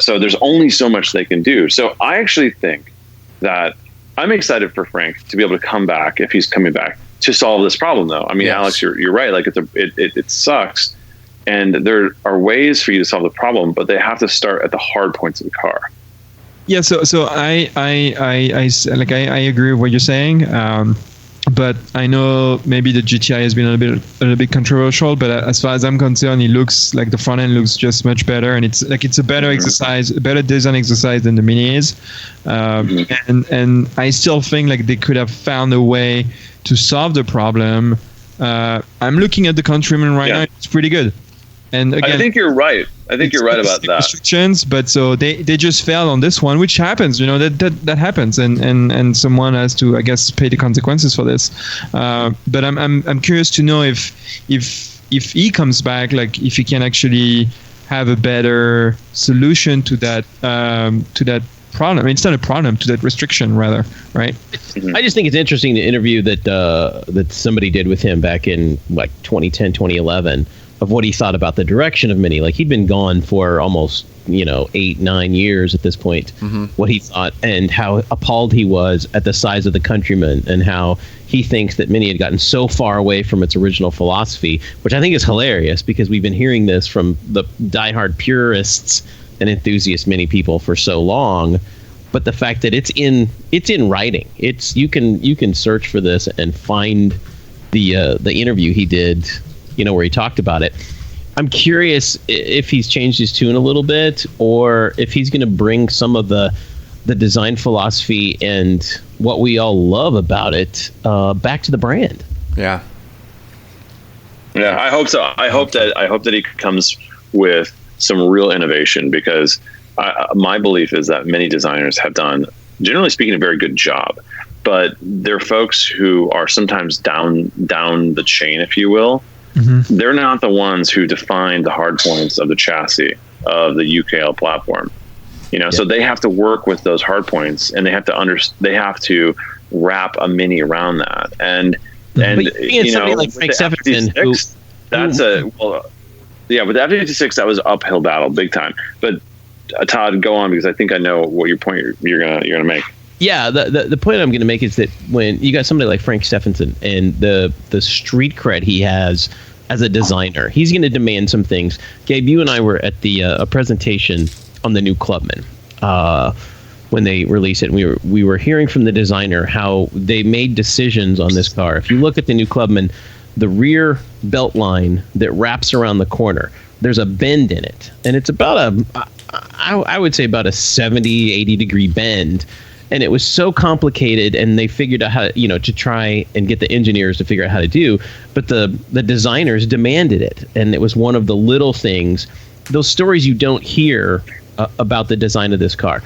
So there's only so much they can do. So I actually think that I'm excited for Frank to be able to come back, if he's coming back, to solve this problem. Though, I mean, yes. Alex, you're right. Like it sucks, and there are ways for you to solve the problem, but they have to start at the hard points of the car. Yeah, so I agree with what you're saying, but I know maybe the GTI has been a little bit controversial. But as far as I'm concerned, it looks like the front end looks just much better, and it's a better exercise, a better design exercise than the Mini is. And I still think like they could have found a way to solve the problem. I'm looking at the Countryman right now; it's pretty good. And again, I think you're right. You're right about that. Restrictions, but so they just failed on this one, which happens. That happens, and someone has to, I guess, pay the consequences for this. But I'm curious to know if he comes back, like if he can actually have a better solution to that problem. I mean, it's not a problem, to that restriction rather, right? I just think it's interesting, the interview that somebody did with him back in like 2010, 2011. Of what he thought about the direction of Mini. Like, he'd been gone for almost 8-9 years at this point. What he thought, and how appalled he was at the size of the Countryman, and how he thinks that Mini had gotten so far away from its original philosophy, which I think is hilarious, because we've been hearing this from the diehard purists and enthusiast Mini people for so long. But the fact that it's in writing, you can search for this and find the interview he did, where he talked about it. I'm curious if he's changed his tune a little bit, or if he's going to bring some of the the design philosophy and what we all love about it back to the brand. Yeah. Yeah, I hope so. I hope that he comes with some real innovation, because my belief is that many designers have done, generally speaking, a very good job. But there are folks who are sometimes down the chain, if you will. Mm-hmm. They're not the ones who define the hard points of the chassis of the UKL platform. So they have to work with those hard points, and they have to wrap a Mini around that. And somebody like Frank Stephenson, with the F-56, that was an uphill battle, big time. But Todd, go on, because I think I know what your point you're gonna make. Yeah, the point I'm going to make is that when you got somebody like Frank Stephenson and the street cred he has as a designer, he's going to demand some things. Gabe, you and I were at the a presentation on the new Clubman when they released it. And we were hearing from the designer how they made decisions on this car. If you look at the new Clubman, the rear belt line that wraps around the corner, there's a bend in it, and it's about I would say about a 70-80 degree bend. And it was so complicated, and they figured out how to try and get the engineers to figure out how to do. But the designers demanded it, and it was one of the little things, those stories you don't hear about the design of this car.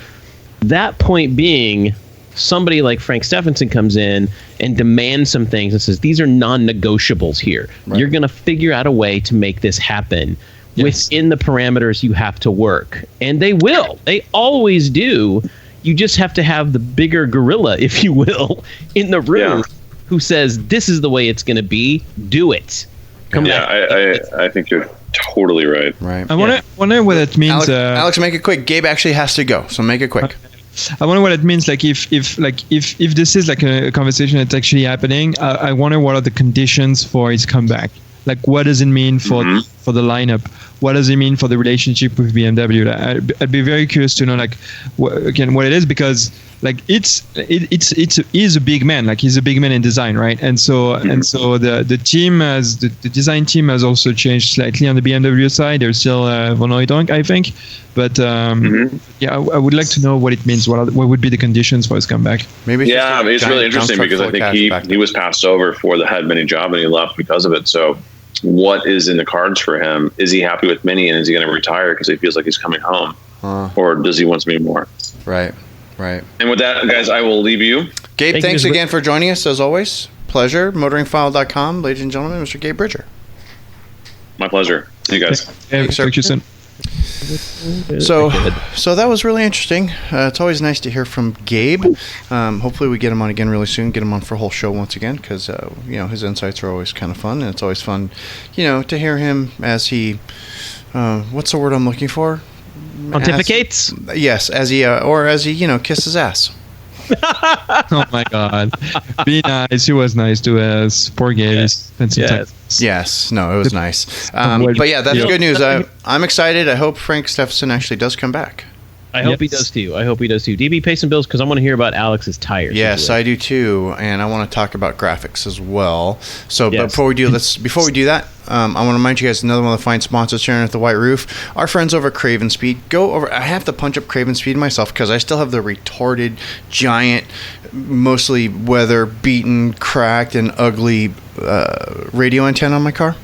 That point being, somebody like Frank Stephenson comes in and demands some things and says, these are non-negotiables here. Right. You're going to figure out a way to make this happen within the parameters you have to work. And they will. They always do. You just have to have the bigger gorilla, if you will, in the room who says, this is the way it's going to be. Do it. I think you're totally right. Right. I wonder what it means. Alex, make it quick. Gabe actually has to go, so make it quick. I wonder what it means. Like if this is like a conversation that's actually happening, I wonder what are the conditions for its comeback. Like, what does it mean for the lineup? What does it mean for the relationship with BMW? I'd be very curious to know, like, what it is, because like he's a big man. Like, he's a big man in design, right? And so the team the design team has also changed slightly on the BMW side. They're still von Oudonk, I think, but I would like to know what it means. What would be the conditions for his comeback? Maybe. Yeah, it's really interesting, because I think he was passed over for the head Mini job, and he left because of it. So, what is in the cards for him? Is he happy with Mini, and is he going to retire because he feels like he's coming home, or does he want to be more? Right. And with that, guys, I will leave you. Gabe, thanks again for joining us, as always. Pleasure. MotoringFile.com, ladies and gentlemen, Mr. Gabe Bridger. My pleasure. See you guys. Thanks, sir. So that was really interesting. It's always nice to hear from Gabe. Hopefully we get him on again really soon. Get him on for a whole show once again, because his insights are always kind of fun, and it's always fun, to hear him as he. What's the word I'm looking for? Pontificates? Yes, as he kisses ass. Oh my God! Be nice. He was nice to us. Poor Gabe. Yes. No, it was nice. But yeah, that's good news. I'm excited. I hope Frank Stephenson actually does come back. I hope he does too. DB, pay some bills, because I want to hear about Alex's tires. Yes, I do too, and I want to talk about graphics as well. So, but before we do that, I want to remind you guys another one of the fine sponsors here at the White Roof. Our friends over at Kraven Speed. Go over. I have to punch up Kraven Speed myself, because I still have the retarded, giant, mostly weather beaten, cracked, and ugly radio antenna on my car.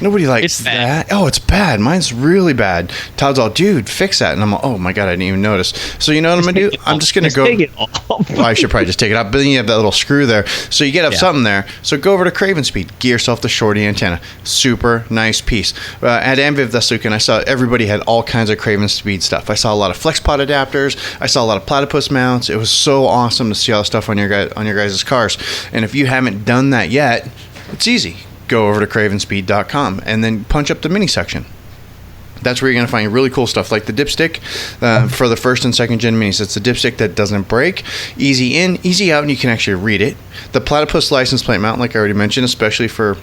Nobody likes that. Oh, it's bad. Mine's really bad. Todd's all, dude, fix that. And I'm all, oh my God, I didn't even notice. So you know what I'm going to do? I'm just going to go. Take it off. Well, I should probably just take it off. But then you have that little screw there. So you get up something there. So go over to Kraven Speed. Get yourself the shorty antenna. Super nice piece. At Amviv this weekend, I saw everybody had all kinds of Kraven Speed stuff. I saw a lot of FlexPod adapters. I saw a lot of platypus mounts. It was so awesome to see all the stuff on your guys' cars. And if you haven't done that yet, it's easy. Go over to cravenspeed.com and then punch up the mini section. That's where you're going to find really cool stuff, like the dipstick for the first and second gen minis. It's the dipstick that doesn't break. Easy in, easy out, and you can actually read it. The platypus license plate mount, like I already mentioned, especially for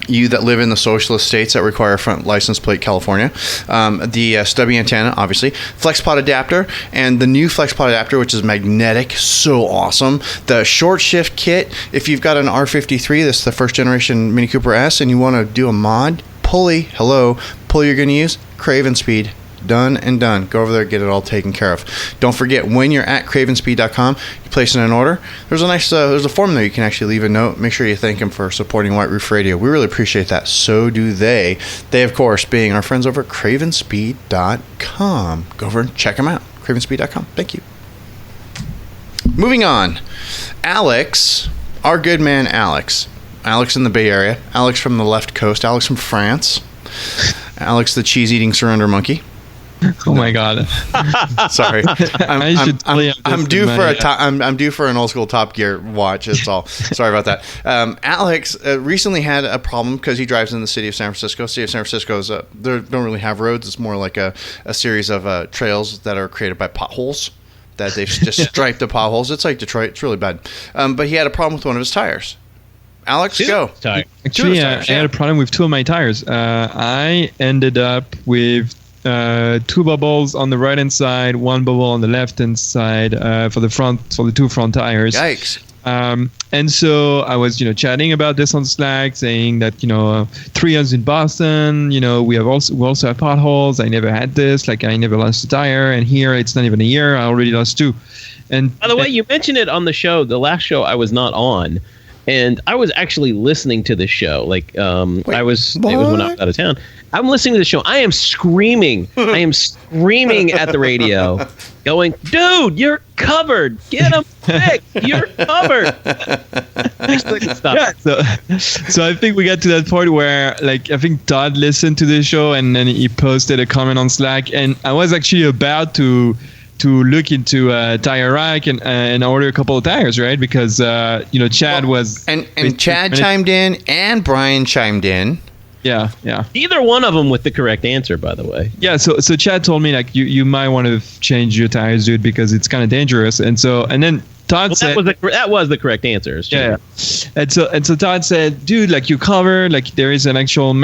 you that live in the socialist states that require a front license plate, California. The stubby antenna, obviously. FlexPod adapter, and the new FlexPod adapter, which is magnetic, so awesome. The short shift kit, if you've got an R53, that's the first generation Mini Cooper S, and you want to do a mod, pulley you're going to use, cravenspeed.com. Done and done. Go over there, get it all taken care of. Don't forget, when you're at cravenspeed.com, you place in an order. There's a nice there's a form there you can actually leave a note. Make sure you thank them for supporting White Roof Radio. We really appreciate that. So do they. They, of course, being our friends over at cravenspeed.com. Go over and check them out. cravenspeed.com. Thank you. Moving on. Alex, our good man Alex in the Bay Area, Alex from the left coast, Alex from France, Alex the cheese-eating surrender monkey. Oh my God! Sorry, I'm due for an old school Top Gear watch. That's all. Sorry about that. Alex recently had a problem because he drives in the city of San Francisco. City of San Francisco is they don't really have roads. It's more like a series of trails that are created by potholes. That they've just striped the potholes. It's like Detroit. It's really bad. But he had a problem with one of his tires. Alex, go. Actually, I had a problem with two of my tires. I ended up with 2 bubbles on the right hand side, 1 bubble on the left hand side for the 2 front tires. Yikes. And so I was, chatting about this on Slack, saying that 3 years in Boston, we also have potholes. I never had this, like I never lost a tire, and here it's not even a year. I already lost 2. And by the way, you mentioned it on the show, the last show I was not on, and I was actually listening to the show. Like it was when I was out of town. I'm listening to the show. I am screaming. I am screaming at the radio, going, "Dude, you're covered. Get them fixed. You're covered." Yeah, so I think we got to that point where, I think Todd listened to the show and then he posted a comment on Slack, and I was actually about to look into a tire rack and order a couple of tires, right? Because Chad was and Chad chimed in and Brian chimed in. Yeah. Either one of them with the correct answer, by the way. Yeah, so Chad told me you might want to change your tires, dude, because it's kind of dangerous. And then Todd said that was the correct answer. Yeah. And so Todd said, dude, you cover there is an actual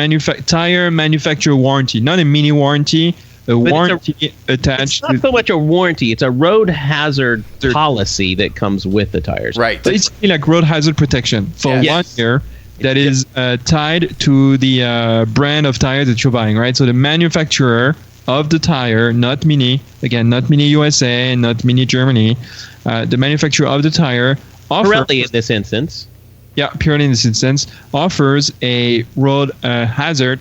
tire manufacturer warranty, not a mini warranty. A warranty attached. It's not so much a warranty; it's a road hazard policy that comes with the tires. Right. Basically, like road hazard protection for 1 year. That is tied to the brand of tire that you're buying, right? So the manufacturer of the tire, not Mini, again, not Mini USA, not Mini Germany, the manufacturer of the tire Pirelli in this instance. Yeah, Pirelli in this instance offers a road hazard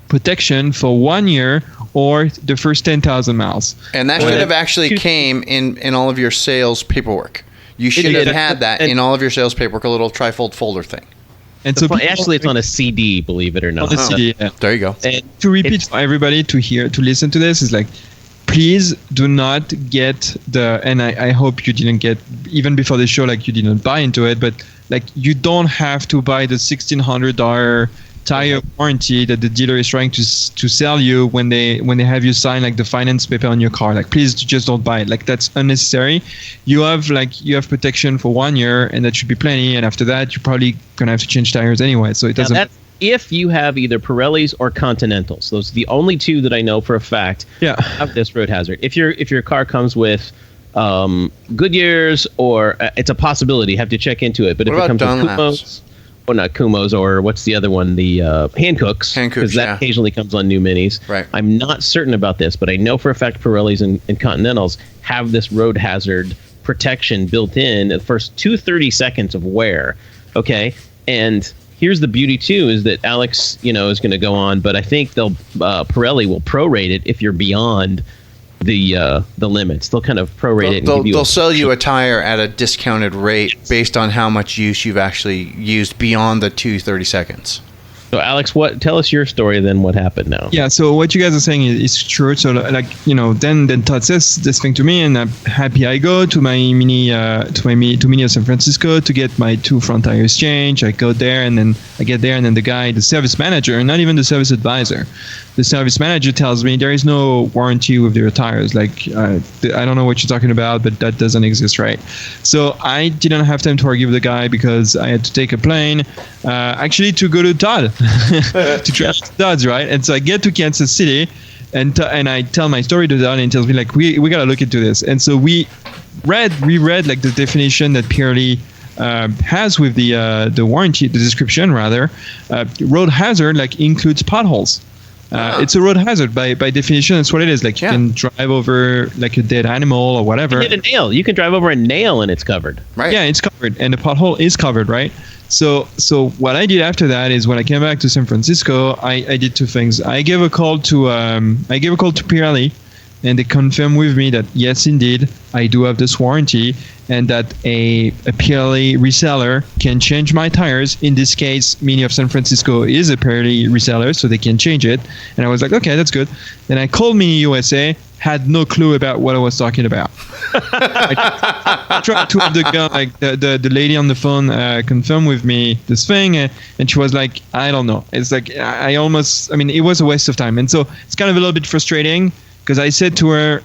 protection for 1 year or the first 10,000 miles. And that should have actually came in all of your sales paperwork. You should have had that in all of your sales paperwork, a little trifold folder thing. And so actually, it's on a CD, believe it or not. On a CD, yeah. There you go. And to repeat for everybody to listen to this is please do not get and I hope you didn't get, even before the show, you didn't buy into it, but you don't have to buy the $1,600 tire warranty that the dealer is trying to sell you when they have you sign the finance paper on your car. Please just don't buy it. That's unnecessary. You have protection for 1 year, and that should be plenty. And after that, you're probably gonna have to change tires anyway. So it doesn't. That's if you have either Pirellis or Continentals. Those are the only 2 that I know for a fact have this road hazard. If your car comes with Goodyears, or it's a possibility, you have to check into it. But if it comes with Kumos, or not Kumos, or what's the other one? The Hancooks, because that occasionally comes on new Minis. Right. I'm not certain about this, but I know for a fact Pirellis and Continentals have this road hazard protection built in the first 230 seconds of wear. Okay, and here's the beauty too, is that Alex, is going to go on, but I think Pirelli will prorate it if you're beyond the limits. They'll kind of prorate it. They'll sell you a tire at a discounted rate based on how much use you've actually used beyond the 230 seconds. So Alex, tell us your story then. What happened now? Yeah, so what you guys are saying is true. So then Todd says this thing to me, and I'm happy. I go to my Mini of San Francisco to get my 2 front tires changed. I go there, and then I get there, and then the service manager, not even the service advisor, the service manager tells me there is no warranty with their tires. I don't know what you're talking about, but that doesn't exist, right? So I didn't have time to argue with the guy because I had to take a plane, actually to go to Todd. To travel to Todd's, right? And so I get to Kansas City, and I tell my story to Todd, and he tells me we gotta look into this. And so we read the definition that Pirelli has with the warranty, the description rather. Road hazard includes potholes. It's a road hazard by definition. That's what it is. Like you can drive over like a dead animal or whatever. You hit a nail. You can drive over a nail and it's covered. Right. Yeah, it's covered, and the pothole is covered, right? So what I did after that is when I came back to San Francisco, I did two things. I gave a call to Pirelli, and they confirmed with me that yes, indeed, I do have this warranty, and that a Pirelli reseller can change my tires. In this case, Mini of San Francisco is a Pirelli reseller, so they can change it. And I was like, okay, that's good. Then I called Mini USA, had no clue about what I was talking about. I tried to have the girl, like the lady on the phone, confirm with me this thing, and she was like, I don't know. It's like it was a waste of time, and so it's kind of a little bit frustrating. Because I said to her,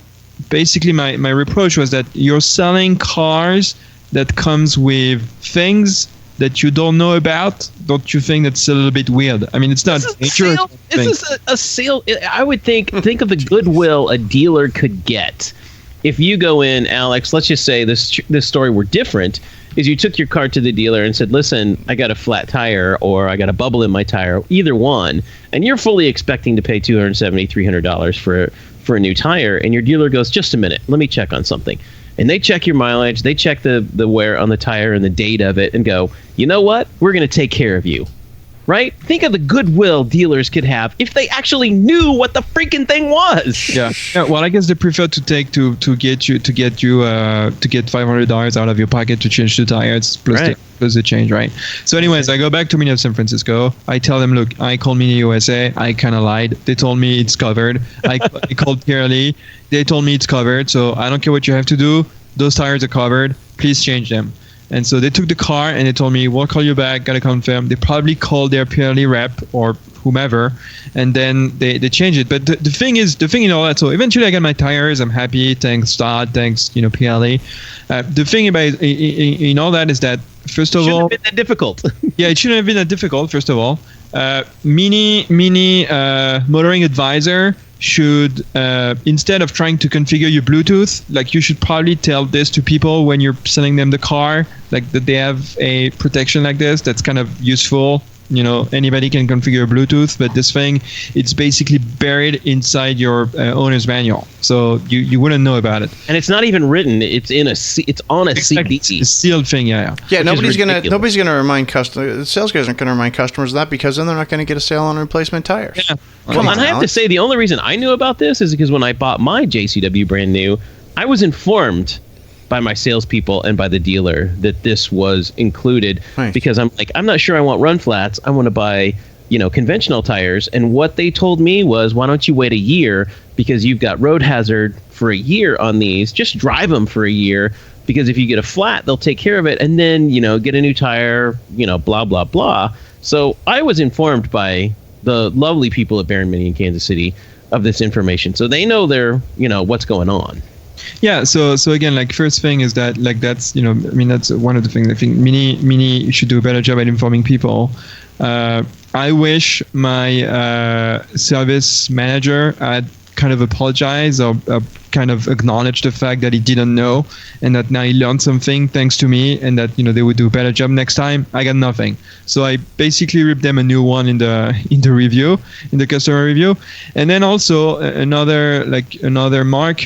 basically my reproach was that you're selling cars that comes with things that you don't know about. Don't you think that's a little bit weird? I mean, it's not dangerous. Is this a sale? I would think of the goodwill a dealer could get. If you go in, Alex, let's just say this story were different, is you took your car to the dealer and said, listen, I got a flat tire or I got a bubble in my tire, either one, and you're fully expecting to pay $270, $300 for a new tire, and your dealer goes, just a minute, let me check on something. And they check your mileage, they check the wear on the tire and the date of it and go, you know what? We're going to take care of you. Right? Think of the goodwill dealers could have if they actually knew what the freaking thing was. Yeah. Well, I guess they prefer to get $500 out of your pocket to change the tires plus the change, right? So, anyways, I go back to Mini of San Francisco. I tell them, look, I called Mini USA. I kind of lied. They told me it's covered. I called Pirelli. They told me it's covered. So I don't care what you have to do. Those tires are covered. Please change them. And so they took the car and they told me, we'll call you back, gotta confirm. They probably called their Pirelli rep or whomever, and then they changed it. But the thing in all that, so eventually I got my tires, I'm happy, thanks Todd, thanks, Pirelli. The thing about in all that is that, first of all... It shouldn't have been that difficult. Yeah, it shouldn't have been that difficult, first of all. Mini Motoring Advisor should, instead of trying to configure your Bluetooth, like you should probably tell this to people when you're selling them the car, like that they have a protection like this that's kind of useful. Anybody can configure Bluetooth, but this thing, it's basically buried inside your owner's manual, so you wouldn't know about it. And it's not even written; it's on a CD. It's a sealed thing, yeah. Nobody's gonna remind customers. The sales guys aren't gonna remind customers of that because then they're not gonna get a sale on replacement tires. Yeah. Come on, I have to say the only reason I knew about this is because when I bought my JCW brand new, I was informed by my salespeople and by the dealer that this was included. Right. Because I'm like, I'm not sure I want run flats. I want to buy, conventional tires. And what they told me was, why don't you wait a year because you've got road hazard for a year on these. Just drive them for a year because if you get a flat, they'll take care of it. And then, get a new tire, blah, blah, blah. So I was informed by the lovely people at Baron Mini in Kansas City of this information. So they know what's going on. Yeah, so again, like first thing is that like that's that's one of the things I think Mini should do a better job at informing people. I wish my service manager had kind of apologized or kind of acknowledged the fact that he didn't know and that now he learned something thanks to me and that they would do a better job next time. I got nothing, so I basically ripped them a new one in the review, in the customer review. And then also another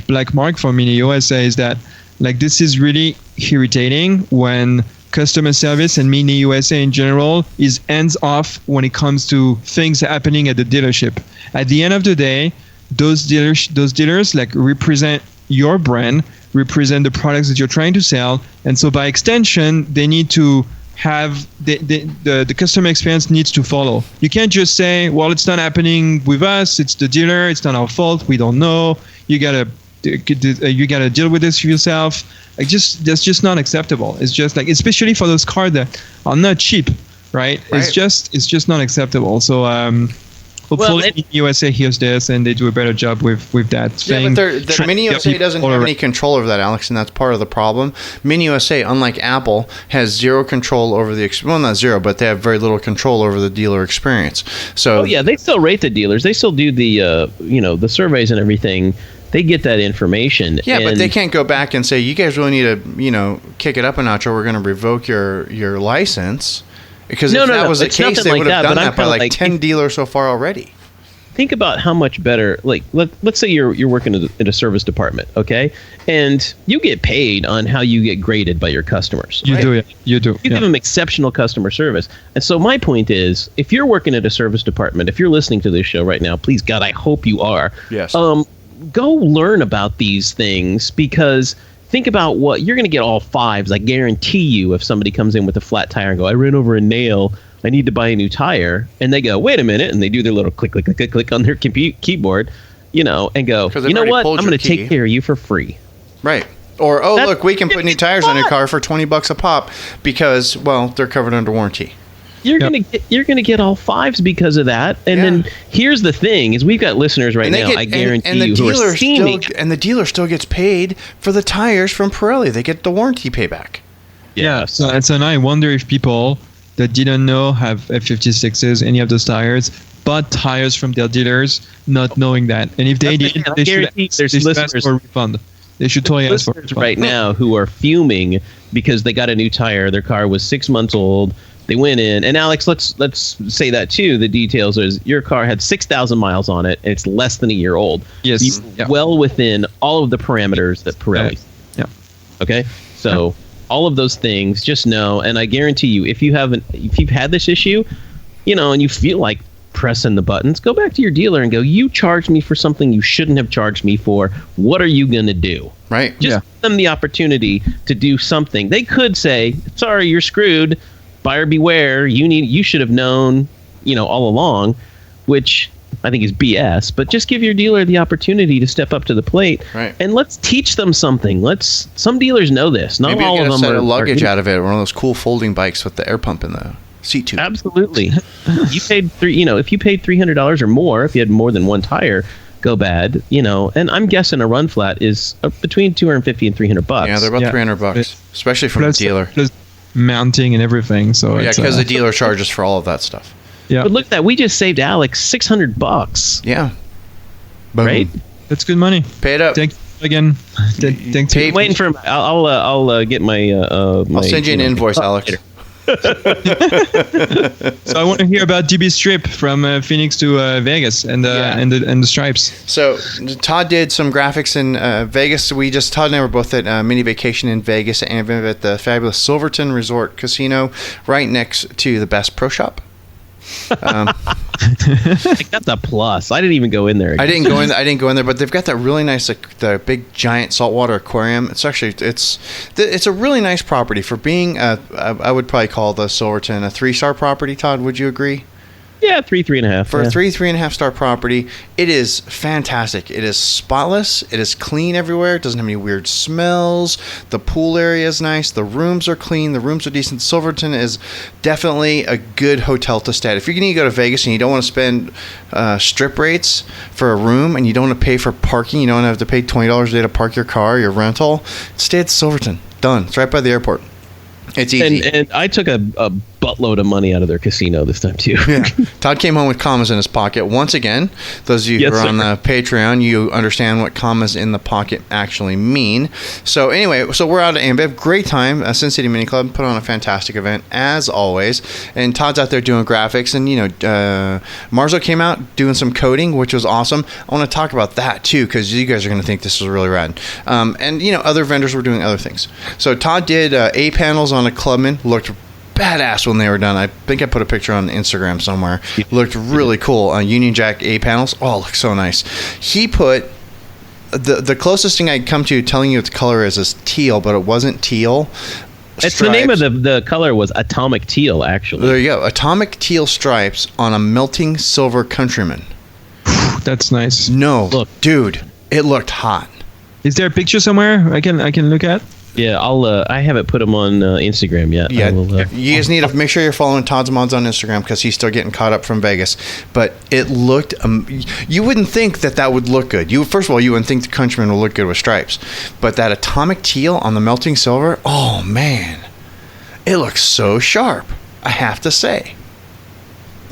black mark for Mini USA is that like this is really irritating when customer service and Mini USA in general is hands off when it comes to things happening at the dealership. At the end of the day, those dealers like represent your brand, represent the products that you're trying to sell, and so by extension they need to have the customer experience needs to follow. You can't just say, well, it's not happening with us, it's the dealer, it's not our fault, we don't know, you gotta deal with this yourself. Like that's just not acceptable. It's just like, especially for those cars that are not cheap, right? It's just not acceptable. So hopefully USA hears this and they do a better job with that thing. Yeah, but Mini USA doesn't have any control over that, Alex, and that's part of the problem. Mini USA, unlike Apple, has zero control over not zero, but they have very little control over the dealer experience. So they still rate the dealers. They still do the the surveys and everything. They get that information. Yeah, but they can't go back and say, you guys really need to kick it up a notch or we're going to revoke your license. Because if that was the case, they would have done that by like 10 dealers so far already. think about how much better, like, let's say you're working in a service department, okay? And you get paid on how you get graded by your customers. You do, yeah. You do. You give them exceptional customer service. And so my point is, if you're working at a service department, if you're listening to this show right now, please, God, I hope you are. Yes. Go learn about these things, because think about what you're going to get all fives. I guarantee you, if somebody comes in with a flat tire and go, I ran over a nail, I need to buy a new tire, and they go, wait a minute, and they do their little click, click, click, click, click on their keyboard, and go, you know what, I'm going to take care of you for free. Right. Or, look, we can put new tires on your car for $20 a pop because, well, they're covered under warranty. You're gonna get all fives because of that. And then here's the thing: is we've got listeners right now. I guarantee you who are steaming. And the dealer still gets paid for the tires from Pirelli. They get the warranty payback. Yeah. So I wonder if people that didn't know have F56s, any of those tires, bought tires from their dealers, not knowing that. And if they did, they should ask for a refund. They should totally ask for a refund. Right now who are fuming because they got a new tire. Their car was 6 months old. They went in, and Alex, let's say that too. The details is your car had 6,000 miles on it, and it's less than a year old. Yes, well within all of the parameters that Pirelli. Yeah. Okay, so all of those things, just know, and I guarantee you, if you've had this issue, and you feel like pressing the buttons, go back to your dealer and go, you charged me for something you shouldn't have charged me for. What are you gonna do? Right. Just give them the opportunity to do something. They could say, sorry, you're screwed. Buyer beware. You should have known, all along, which I think is BS. But just give your dealer the opportunity to step up to the plate, right? And let's teach them something. Some dealers know this. Not maybe all of them are luggage out of it. One of those cool folding bikes with the air pump in the seat tube. Absolutely. You paid if you paid $300 or more, if you had more than one tire go bad, and I'm guessing a run flat is between $250 and $300. Yeah, they're about $300, especially from the dealer. Mounting and everything, so because the dealer charges for all of that stuff. Yeah, but look at that, we just saved Alex $600. Yeah, boom. Right, that's good money. Pay it up. Thank you again. Thanks. Waiting for him. I'll get my. I'll send you an invoice, Alex. So I want to hear about DB Strip from Phoenix to Vegas and the stripes. So Todd did some graphics in Vegas. Todd and I were both at mini vacation in Vegas and at the fabulous Silverton Resort Casino, right next to the Best Pro Shop. I got the plus. I didn't even go in there. I didn't go in there, but they've got that really nice, the big giant saltwater aquarium. It's actually it's a really nice property for being. I would probably call the Silverton a 3-star property. Todd, would you agree? Yeah, 3.5. For a 3.5 star property, it is fantastic. It is spotless. It is clean everywhere. It doesn't have any weird smells. The pool area is nice. The rooms are clean. The rooms are decent. Silverton is definitely a good hotel to stay at. If you're going to go to Vegas and you don't want to spend strip rates for a room and you don't want to pay for parking, you don't have to pay $20 a day to park your car, your rental, stay at Silverton. Done. It's right by the airport. It's easy. And I took a buttload of money out of their casino this time too. Yeah. Todd came home with commas in his pocket. Once again, those of you who are on the Patreon, you understand what commas in the pocket actually mean. So anyway, we're out at Ambev. Great time. Sin City Mini Club put on a fantastic event, as always. And Todd's out there doing graphics. And, Marzo came out doing some coding, which was awesome. I want to talk about that, too, because you guys are going to think this is really rad. And other vendors were doing other things. So Todd did A panels on a Clubman. Looked badass when they were done. I think I put a picture on Instagram somewhere. Looked really cool. Union Jack A panels. Oh, looks so nice. He put the closest thing I'd come to telling you what the color is teal, but it wasn't teal. It's the name of the color was Atomic Teal, actually. There you go. Atomic Teal stripes on a melting silver Countryman. That's nice. No, look, dude, it looked hot. Is there a picture somewhere I can look at? Yeah, I haven't put them on Instagram yet. Yeah, you guys need to make sure you're following Todd's Mods on Instagram because he's still getting caught up from Vegas. But it looked, you wouldn't think that would look good. First of all, you wouldn't think the Countryman would look good with stripes. But that Atomic Teal on the melting silver, oh man, it looks so sharp. I have to say.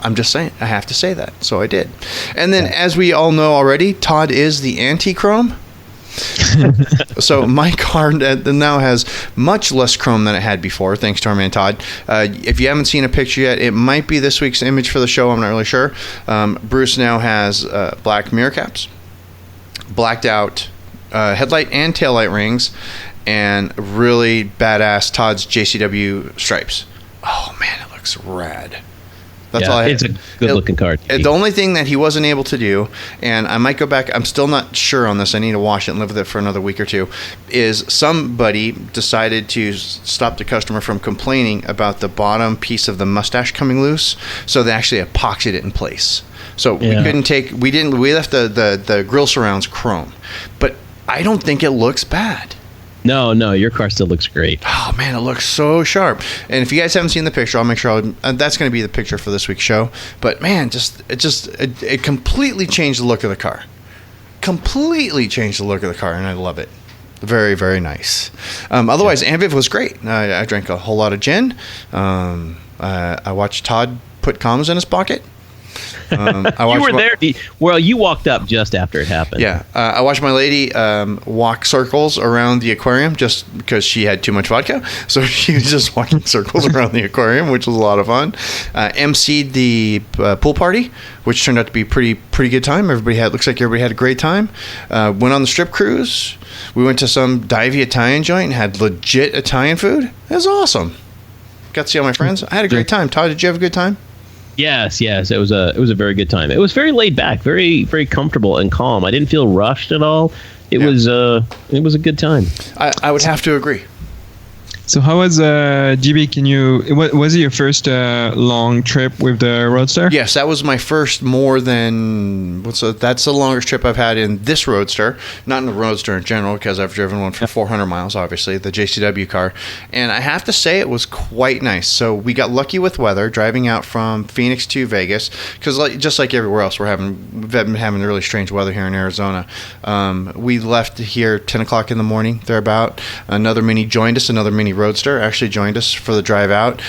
I'm just saying, I have to say that. So I did. And then, as we all know already, Todd is the anti-chrome. So my car now has much less chrome than it had before, thanks to our man Todd. If you haven't seen a picture yet, it might be this week's image for the show. I'm not really sure. Bruce now has black mirror caps, blacked out headlight and taillight rings, and really badass Todd's JCW stripes. Oh man, it looks rad. That's all I had. It's a good-looking car. The only thing that he wasn't able to do, and I might go back, I'm still not sure on this, I need to wash it and live with it for another week or two, is somebody decided to stop the customer from complaining about the bottom piece of the mustache coming loose, so they actually epoxied it in place. So we left the grill surrounds chrome, but I don't think it looks bad. No, your car still looks great. Oh man, it looks so sharp. And if you guys haven't seen the picture, I'll make sure that's going to be the picture for this week's show. But man, it completely changed the look of the car. Completely changed the look of the car, and I love it. Very, very nice. Otherwise, Amviv was great. I drank a whole lot of gin. I watched Todd put commas in his pocket. You were there. Well, you walked up just after it happened. Yeah. I watched my lady walk circles around the aquarium just because she had too much vodka. So she was just walking circles around the aquarium, which was a lot of fun. MC'd the pool party, which turned out to be pretty good time. Looks like everybody had a great time. Went on the strip cruise. We went to some divey Italian joint and had legit Italian food. It was awesome. Got to see all my friends. I had a great time. Todd, did you have a good time? Yes. It was a very good time. It was very laid back, very, very comfortable and calm. I didn't feel rushed at all. It was a good time. I would have to agree. So how was GB? Was it your first long trip with the Roadster? Yes, that was my first that's the longest trip I've had in this Roadster, not in the Roadster in general, because I've driven one for 400 miles, obviously, the JCW car. And I have to say it was quite nice. So we got lucky with weather, driving out from Phoenix to Vegas, because just like everywhere else, we've been having really strange weather here in Arizona. We left here 10 o'clock in the morning, thereabout. Another Mini Roadster actually joined us for the drive out,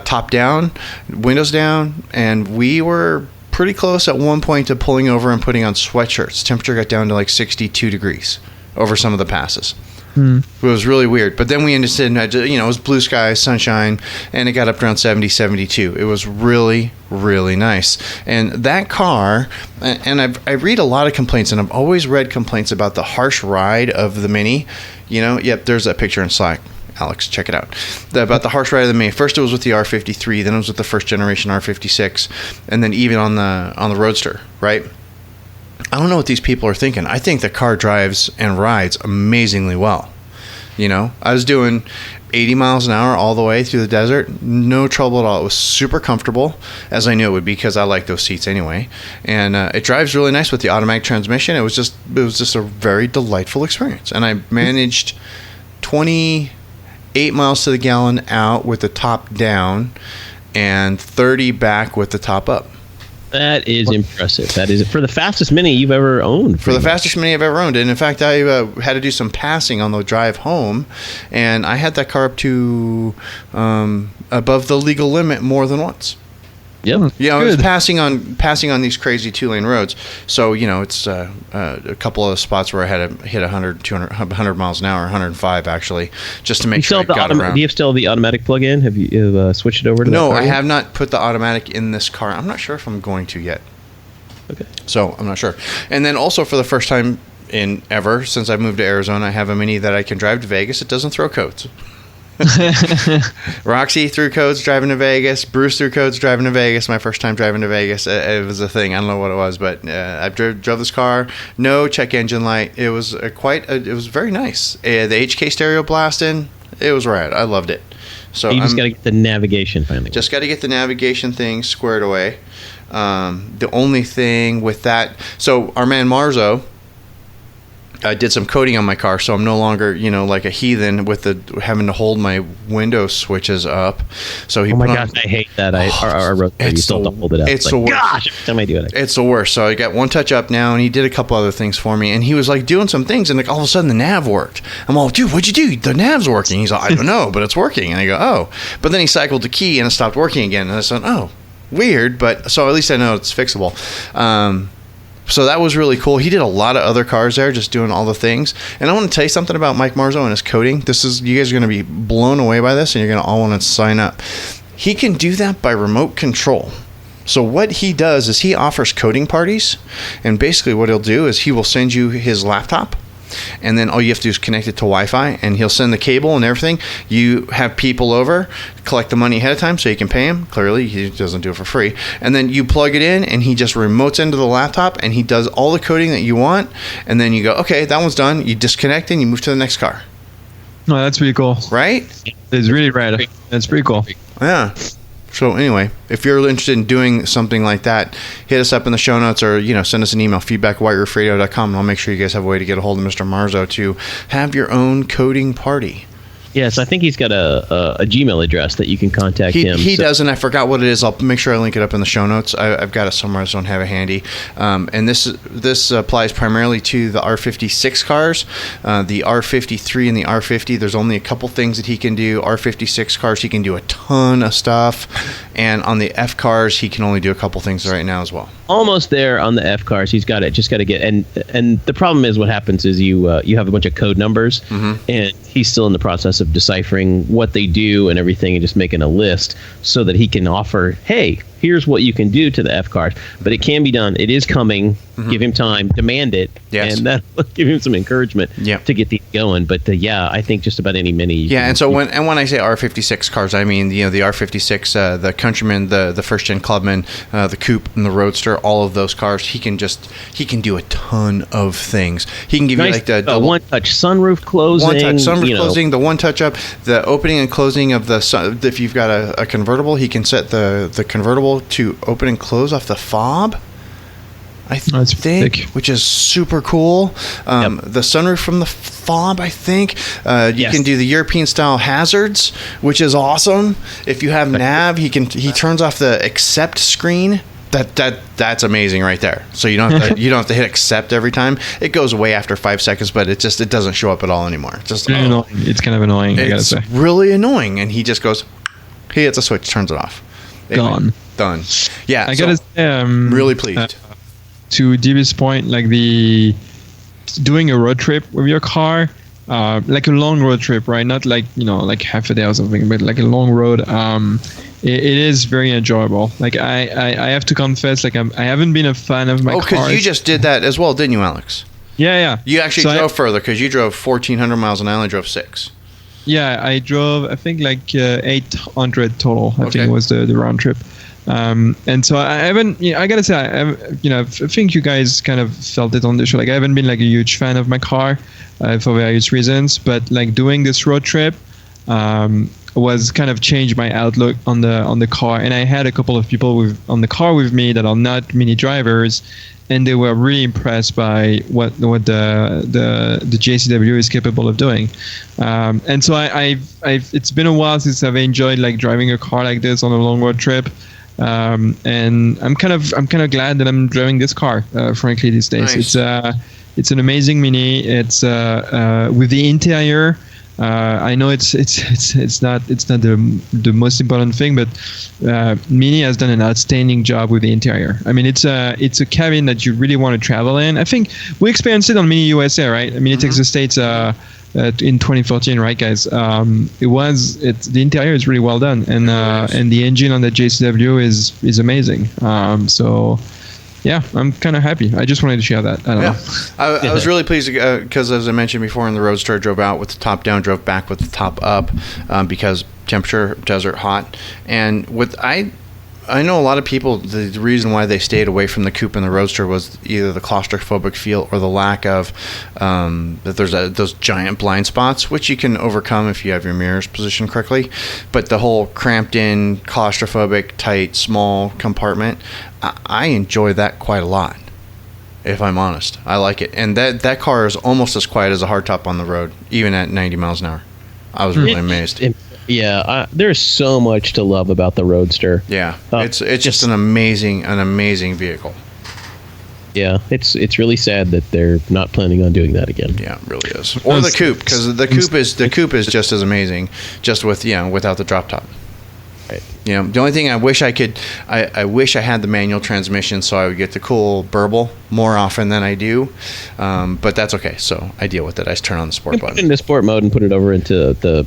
top down, windows down, and we were pretty close at one point to pulling over and putting on sweatshirts. Temperature got down to like 62 degrees over some of the passes. It was really weird. But then we ended up, it was blue skies, sunshine, and it got up to around 70, 72. It was really, really nice. And that car, and I read a lot of complaints, and I've always read complaints about the harsh ride of the Mini. Yep, there's that picture in Slack. Alex, check it out. About the harsh ride of the Mini. First, it was with the R53, then it was with the first generation R56, and then even on the Roadster, right? I don't know what these people are thinking. I think the car drives and rides amazingly well. I was doing 80 miles an hour all the way through the desert, no trouble at all. It was super comfortable, as I knew it would be, because I like those seats anyway. And it drives really nice with the automatic transmission. It was just a very delightful experience. And I managed 28 miles to the gallon out with the top down and 30 back with the top up. That is impressive. That is for the fastest Mini you've ever owned. For the fastest Mini I've ever owned. And in fact, I had to do some passing on the drive home, and I had that car up to above the legal limit more than once. Yep. Yeah, I was passing on these crazy 2-lane roads. So, it's a couple of spots where I had to hit 100, 200, 100 miles an hour, 105 actually, just to make sure I got around. Do you still have the automatic plug-in? Have you switched it over to that? No, I have not put the automatic in this car. I'm not sure if I'm going to yet. Okay. So, I'm not sure. And then also for the first time ever since I've moved to Arizona, I have a Mini that I can drive to Vegas. It doesn't throw codes. Roxy threw codes driving to Vegas. Bruce threw codes driving to Vegas. My first time driving to Vegas, it was a thing. I don't know what it was, but I drove this car. No check engine light. It was it was very nice. The HK stereo blasting. It was rad. I loved it. So you just got to get the navigation finally. Just got to get the navigation thing squared away. The only thing with that, so our man Marzo. I did some coating on my car, so I'm no longer, like a heathen with having to hold my window switches up. So he. Oh my gosh, I hate that. Our roadster, you still don't hold it up. It's the worst. Gosh, every time I do it, it's the worst. So I got one touch up now, and he did a couple other things for me, and he was like doing some things, and like all of a sudden the nav worked. I'm all, dude, what'd you do? The nav's working. He's like, I don't know, but it's working. And I go, oh, but then he cycled the key and it stopped working again, and I said, oh, weird, but so at least I know it's fixable. So that was really cool. He did a lot of other cars there, just doing all the things. And I want to tell you something about Mike Marzo and his coding. You guys are going to be blown away by this, and you're going to all want to sign up. He can do that by remote control. So what he does is he offers coding parties, and basically what he'll do is he will send you his laptop, and then all you have to do is connect it to Wi-Fi, and he'll send the cable and everything. You have people over, collect the money ahead of time so you can pay him. Clearly, he doesn't do it for free. And then you plug it in, and he just remotes into the laptop, and he does all the coding that you want. And then you go, okay, that one's done. You disconnect and you move to the next car. No, that's pretty cool. Right? It's really rad. That's pretty cool. Yeah. So anyway, if you're interested in doing something like that, hit us up in the show notes, or send us an email, feedback@whiteroofradio.com, and I'll make sure you guys have a way to get a hold of Mr. Marzo to have your own coding party. Yes, I think he's got a Gmail address that you can contact him. He does, and I forgot what it is. I'll make sure I link it up in the show notes. I've got it somewhere. I just don't have it handy. And this applies primarily to the R56 cars, the R53 and the R50. There's only a couple things that he can do. R56 cars, he can do a ton of stuff. And on the F cars, he can only do a couple things right now as well. Almost there on the F cars. He's got it. Just got to get. And the problem is, what happens is you have a bunch of code numbers, and he's still in the process of deciphering what they do and everything, and just making a list so that he can offer, hey, here's what you can do to the F cars. But it can be done. It is coming. Give him time. Demand it. Yes. And that'll give him some encouragement to get these going. But I think just about any Mini. Yeah, and so when I say R56 cars, I mean the R56, the Countryman, the first gen Clubman, the Coupe, and the Roadster. All of those cars, he can do a ton of things. He can give you like the one-touch sunroof closing, closing, the one-touch up, the opening and closing of the sun. If you've got a convertible, he can set the convertible to open and close off the fob. I think, which is super cool. The sunroof from the fob, I think. You can do the European style hazards, which is awesome. If you have nav, he turns off the accept screen. That's amazing right there. So you don't have to hit accept every time. It goes away after 5 seconds, but it doesn't show up at all anymore. It's annoying. It's kind of annoying. I gotta say, really annoying. And he just goes, he hits a switch, turns it off. Gone. Done. Yeah. I gotta say, I'm really pleased. To DB's point, like doing a road trip with your car, like a long road trip, right? Not like like half a day or something, but like a long road. It is very enjoyable. Like I have to confess, like I haven't been a fan of my cars. Oh, because you just did that as well, didn't you, Alex? Yeah. You actually drove further, because you drove 1,400 miles and I only drove 6. Yeah, I drove, I think, like 800 total. I think was the round trip. And so I haven't. I gotta say, I think you guys kind of felt it on the show. Like I haven't been like a huge fan of my car for various reasons, but like doing this road trip was kind of changed my outlook on the car. And I had a couple of people on the car with me that are not Mini drivers, and they were really impressed by what the JCW is capable of doing. And so it's been a while since I've enjoyed like driving a car like this on a long road trip. And I'm kind of glad that I'm driving this car, frankly, these days. Nice. It's an amazing Mini. It's with the interior. I know it's not the most important thing, but Mini has done an outstanding job with the interior. I mean, it's a cabin that you really want to travel in. I think we experienced it on Mini USA, right? I mean, it takes the States in 2014, right, guys? The interior is really well done, and the engine on the JCW is amazing. So. Yeah, I'm kind of happy. I just wanted to share that. I don't know. I was really pleased because, as I mentioned before, in the Roadster, I drove out with the top down, drove back with the top up because temperature, desert, hot. And I know a lot of people, the reason why they stayed away from the Coupe and the Roadster was either the claustrophobic feel or the lack of that there's those giant blind spots, which you can overcome if you have your mirrors positioned correctly. But the whole cramped in, claustrophobic, tight, small compartment, I enjoy that quite a lot, if I'm honest. I like it. And that car is almost as quiet as a hardtop on the road, even at 90 miles an hour. I was really amazed. Yeah, there's so much to love about the Roadster. Yeah, it's just an amazing vehicle. Yeah, it's really sad that they're not planning on doing that again. Yeah, it really is. Or the Coupe, because the Coupe is just as amazing, just with without the drop top. Right. You know, the only thing I wish I could, I wish I had the manual transmission so I would get the cool burble more often than I do. But that's okay. So I deal with it. I just turn on the sport button. Put it into sport mode and put it over into the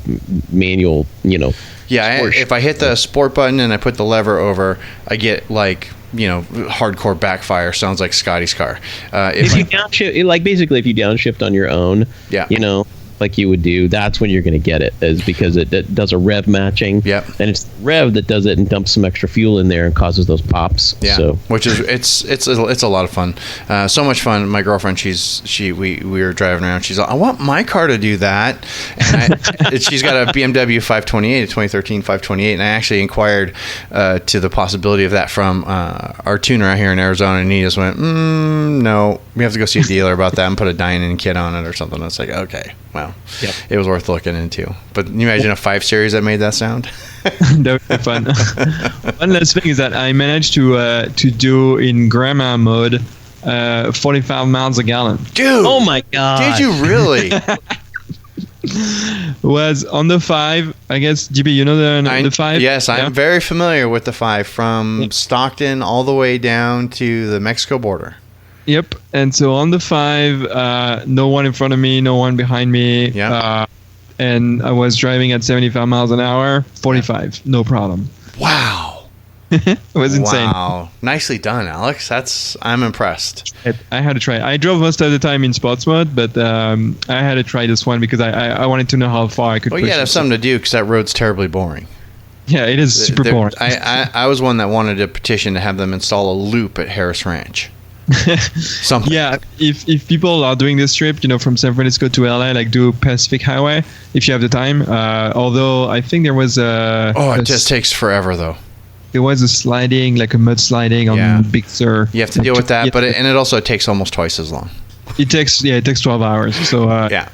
manual, you know. Yeah, if I hit the sport button and I put the lever over, I get like, you know, hardcore backfire. Sounds like Scotty's car. If you downshift, like basically if you downshift on your own, you know, like you would do, that's when you're going to get it, is because it does a rev matching. Yep. And it's the rev that does it and dumps some extra fuel in there and causes those pops. Yeah. So. Which is it's a lot of fun. So much fun. My girlfriend, we were driving around. She's like, I want my car to do that. And she's got a BMW 528, a 2013 528, and I actually inquired to the possibility of that from our tuner out here in Arizona, and he just went, no, we have to go see a dealer about that and put a Dynan kit on it or something. It's like, okay. Wow. Yep. It was worth looking into. But can you imagine a 5 Series that made that sound? That would be fun. One last thing is that I managed to do in grandma mode 45 miles a gallon. Dude! Oh my god! Did you really? Was on the 5, I guess. GB, you know the 5? Yes, I'm very familiar with the 5 from Stockton all the way down to the Mexico border. Yep. And so on the 5, no one in front of me, no one behind me. Yeah. And I was driving at 75 miles an hour, 45, no problem. Wow. It was insane. Wow. Nicely done, Alex. I'm impressed. I had to try. I drove most of the time in sports mode, but I had to try this one because I wanted to know how far I could push. Well, yeah, that's something to do because that road's terribly boring. Yeah, it is super boring. I was one that wanted to petition to have them install a loop at Harris Ranch. Something. Yeah, if people are doing this trip, you know, from San Francisco to LA, like do Pacific Highway if you have the time. Although I think there was it just takes forever though. There was a sliding, like a mud sliding on Big Sur. You have to deal with that, but it also takes almost twice as long. It takes 12 hours. So yeah.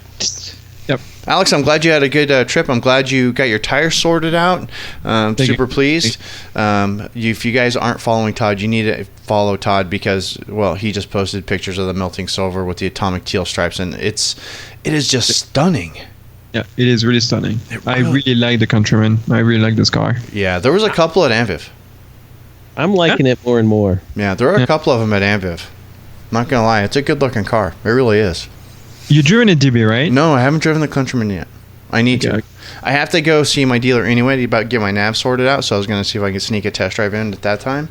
Yep. Alex, I'm glad you had a good trip. I'm glad you got your tires sorted out. Super pleased. If you guys aren't following Todd, you need to follow Todd because, well, he just posted pictures of the melting silver with the atomic teal stripes, and it is just stunning. Yeah, it is really stunning. I really like the Countryman. I really like this car. Yeah, there was a couple at Anviv. I'm liking it more and more. Yeah, there are a couple of them at Anviv. Not going to lie, it's a good-looking car. It really is. You've driven a DB, right? No, I haven't driven the Countryman yet. I need to. I have to go see my dealer anyway to get my nav sorted out, so I was going to see if I could sneak a test drive in at that time.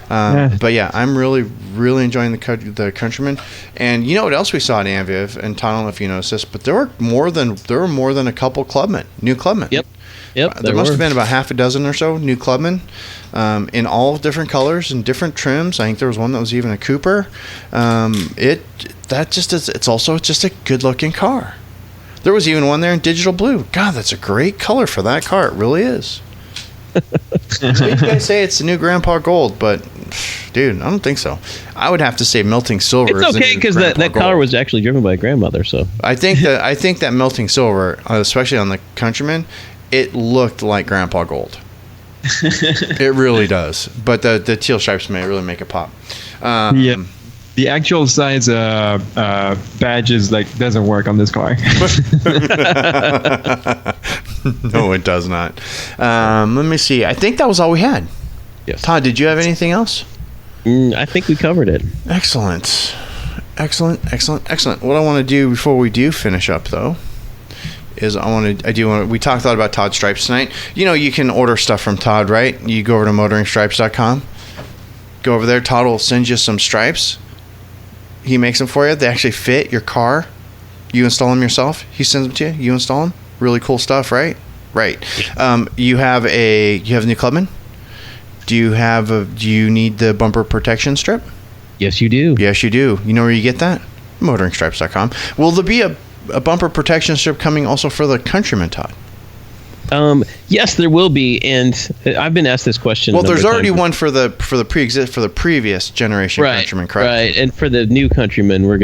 But yeah, I'm really, really enjoying the Countryman. And you know what else we saw at Anviv? And Todd, I don't know if you noticed this, but there were more than a couple Clubmen, new Clubmen. Yep. There must have been about half a dozen or so new Clubmen, in all different colors and different trims. I think there was one that was even a Cooper. It's also just a good looking car. There was even one there in digital blue. God, that's a great color for that car. It really is. You guys say it's the new Grandpa Gold, but dude, I don't think so. I would have to say melting silver. It's okay because that car was actually driven by a grandmother. So I think that melting silver, especially on the Countryman, it looked like Grandpa Gold. It really does. But the teal stripes may really make it pop. Yeah. The actual size badge is doesn't work on this car. No, it does not. Let me see. I think that was all we had. Yes. Todd, did you have anything else? I think we covered it. Excellent. What I want to do before we do finish up, though, is we talked a lot about Todd Stripes tonight. You know, you can order stuff from Todd, right? You go over to motoringstripes.com. Go over there. Todd will send you some stripes. He makes them for you. They actually fit your car. You install them yourself. He sends them to you. You install them. Really cool stuff, right? Right. You have a new Clubman? Do you need the bumper protection strip? Yes, you do. Yes, you do. You know where you get that? motoringstripes.com. Will there be a bumper protection strip coming also for the Countryman, Todd? Yes, there will be, and I've been asked this question. Well, there's already one for the previous generation Countryman, correct? Right, and for the new Countryman, we're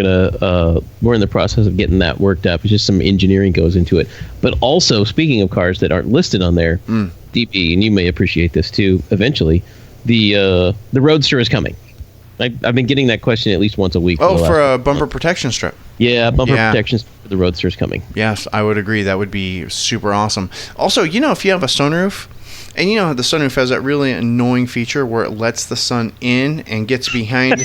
in the process of getting that worked up. It's just some engineering goes into it. But also, speaking of cars that aren't listed on there, DP, and you may appreciate this too. Eventually, the Roadster is coming. I've been getting that question at least once a week. Oh, for a bumper protection strip. Yeah, bumper protection for the Roadster is coming. Yes, I would agree. That would be super awesome. Also, if you have a sunroof And you know how the sunroof has that really annoying feature where it lets the sun in and gets behind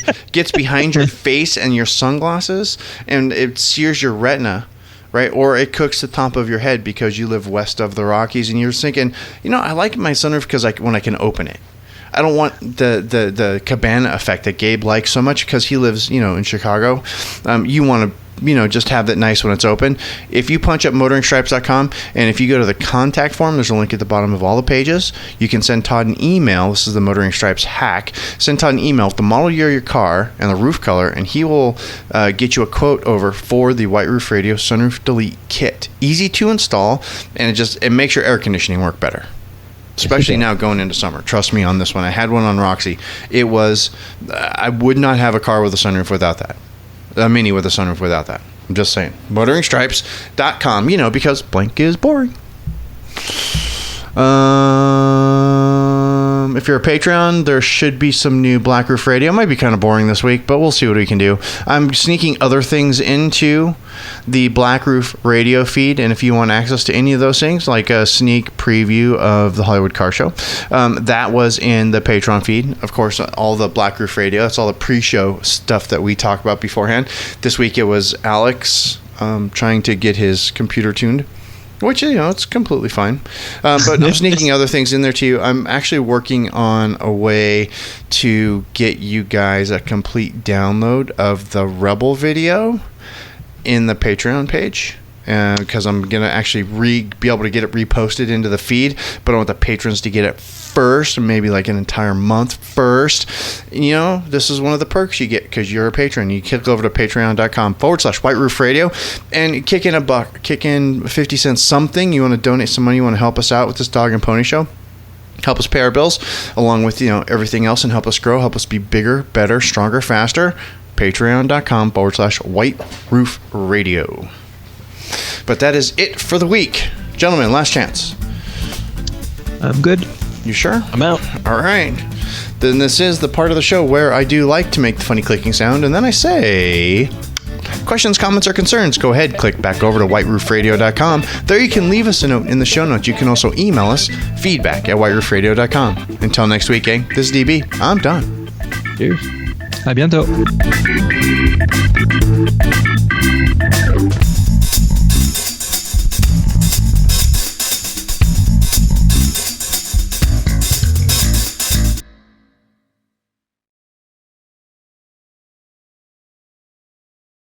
your face and your sunglasses, and it sears your retina, right? Or it cooks the top of your head because you live west of the Rockies, and you're thinking, I like my sunroof because when I can open it. I don't want the cabana effect that Gabe likes so much because he lives, in Chicago. You want to, just have that nice when it's open. If you punch up motoringstripes.com, and if you go to the contact form, there's a link at the bottom of all the pages. You can send Todd an email. This is the Motoring Stripes hack. Send Todd an email with the model year of your car and the roof color, and he will get you a quote over for the White Roof Radio Sunroof Delete Kit. Easy to install, and it makes your air conditioning work better. Especially now going into summer. Trust me on this one. I had one on Roxy. It was, I would not have a car with a sunroof without that. A Mini with a sunroof without that. I'm just saying. MotoringStripes.com, because blank is boring. If you're a Patreon, there should be some new Black Roof Radio. It might be kind of boring this week, but we'll see what we can do. I'm sneaking other things into the Black Roof Radio feed, and if you want access to any of those things, like a sneak preview of the Hollywood Car Show, that was in the Patreon feed. Of course, all the Black Roof Radio, that's all the pre-show stuff that we talk about beforehand. This week it was Alex trying to get his computer tuned, which, it's completely fine. But I'm sneaking other things in there, too. I'm actually working on a way to get you guys a complete download of the Rebel video in the Patreon page. Because I'm going to actually be able to get it reposted into the feed. But I want the patrons to get it first, maybe like an entire month first. This is one of the perks you get because you're a patron. You click over to patreon.com/White Roof Radio and kick in $1, kick in 50 cents something. You want to donate some money, you want to help us out with this Dog and Pony Show. Help us pay our bills along with, everything else, and help us grow, help us be bigger, better, stronger, faster. Patreon.com/White Roof Radio. But that is it for the week. Gentlemen, last chance. I'm good. You sure? I'm out. All right. Then this is the part of the show where I do like to make the funny clicking sound, and then I say, questions, comments, or concerns, go ahead, click back over to whiteroofradio.com. There you can leave us a note in the show notes. You can also email us, feedback@whiteroofradio.com. Until next week, gang, this is DB. I'm done. Cheers. À bientôt.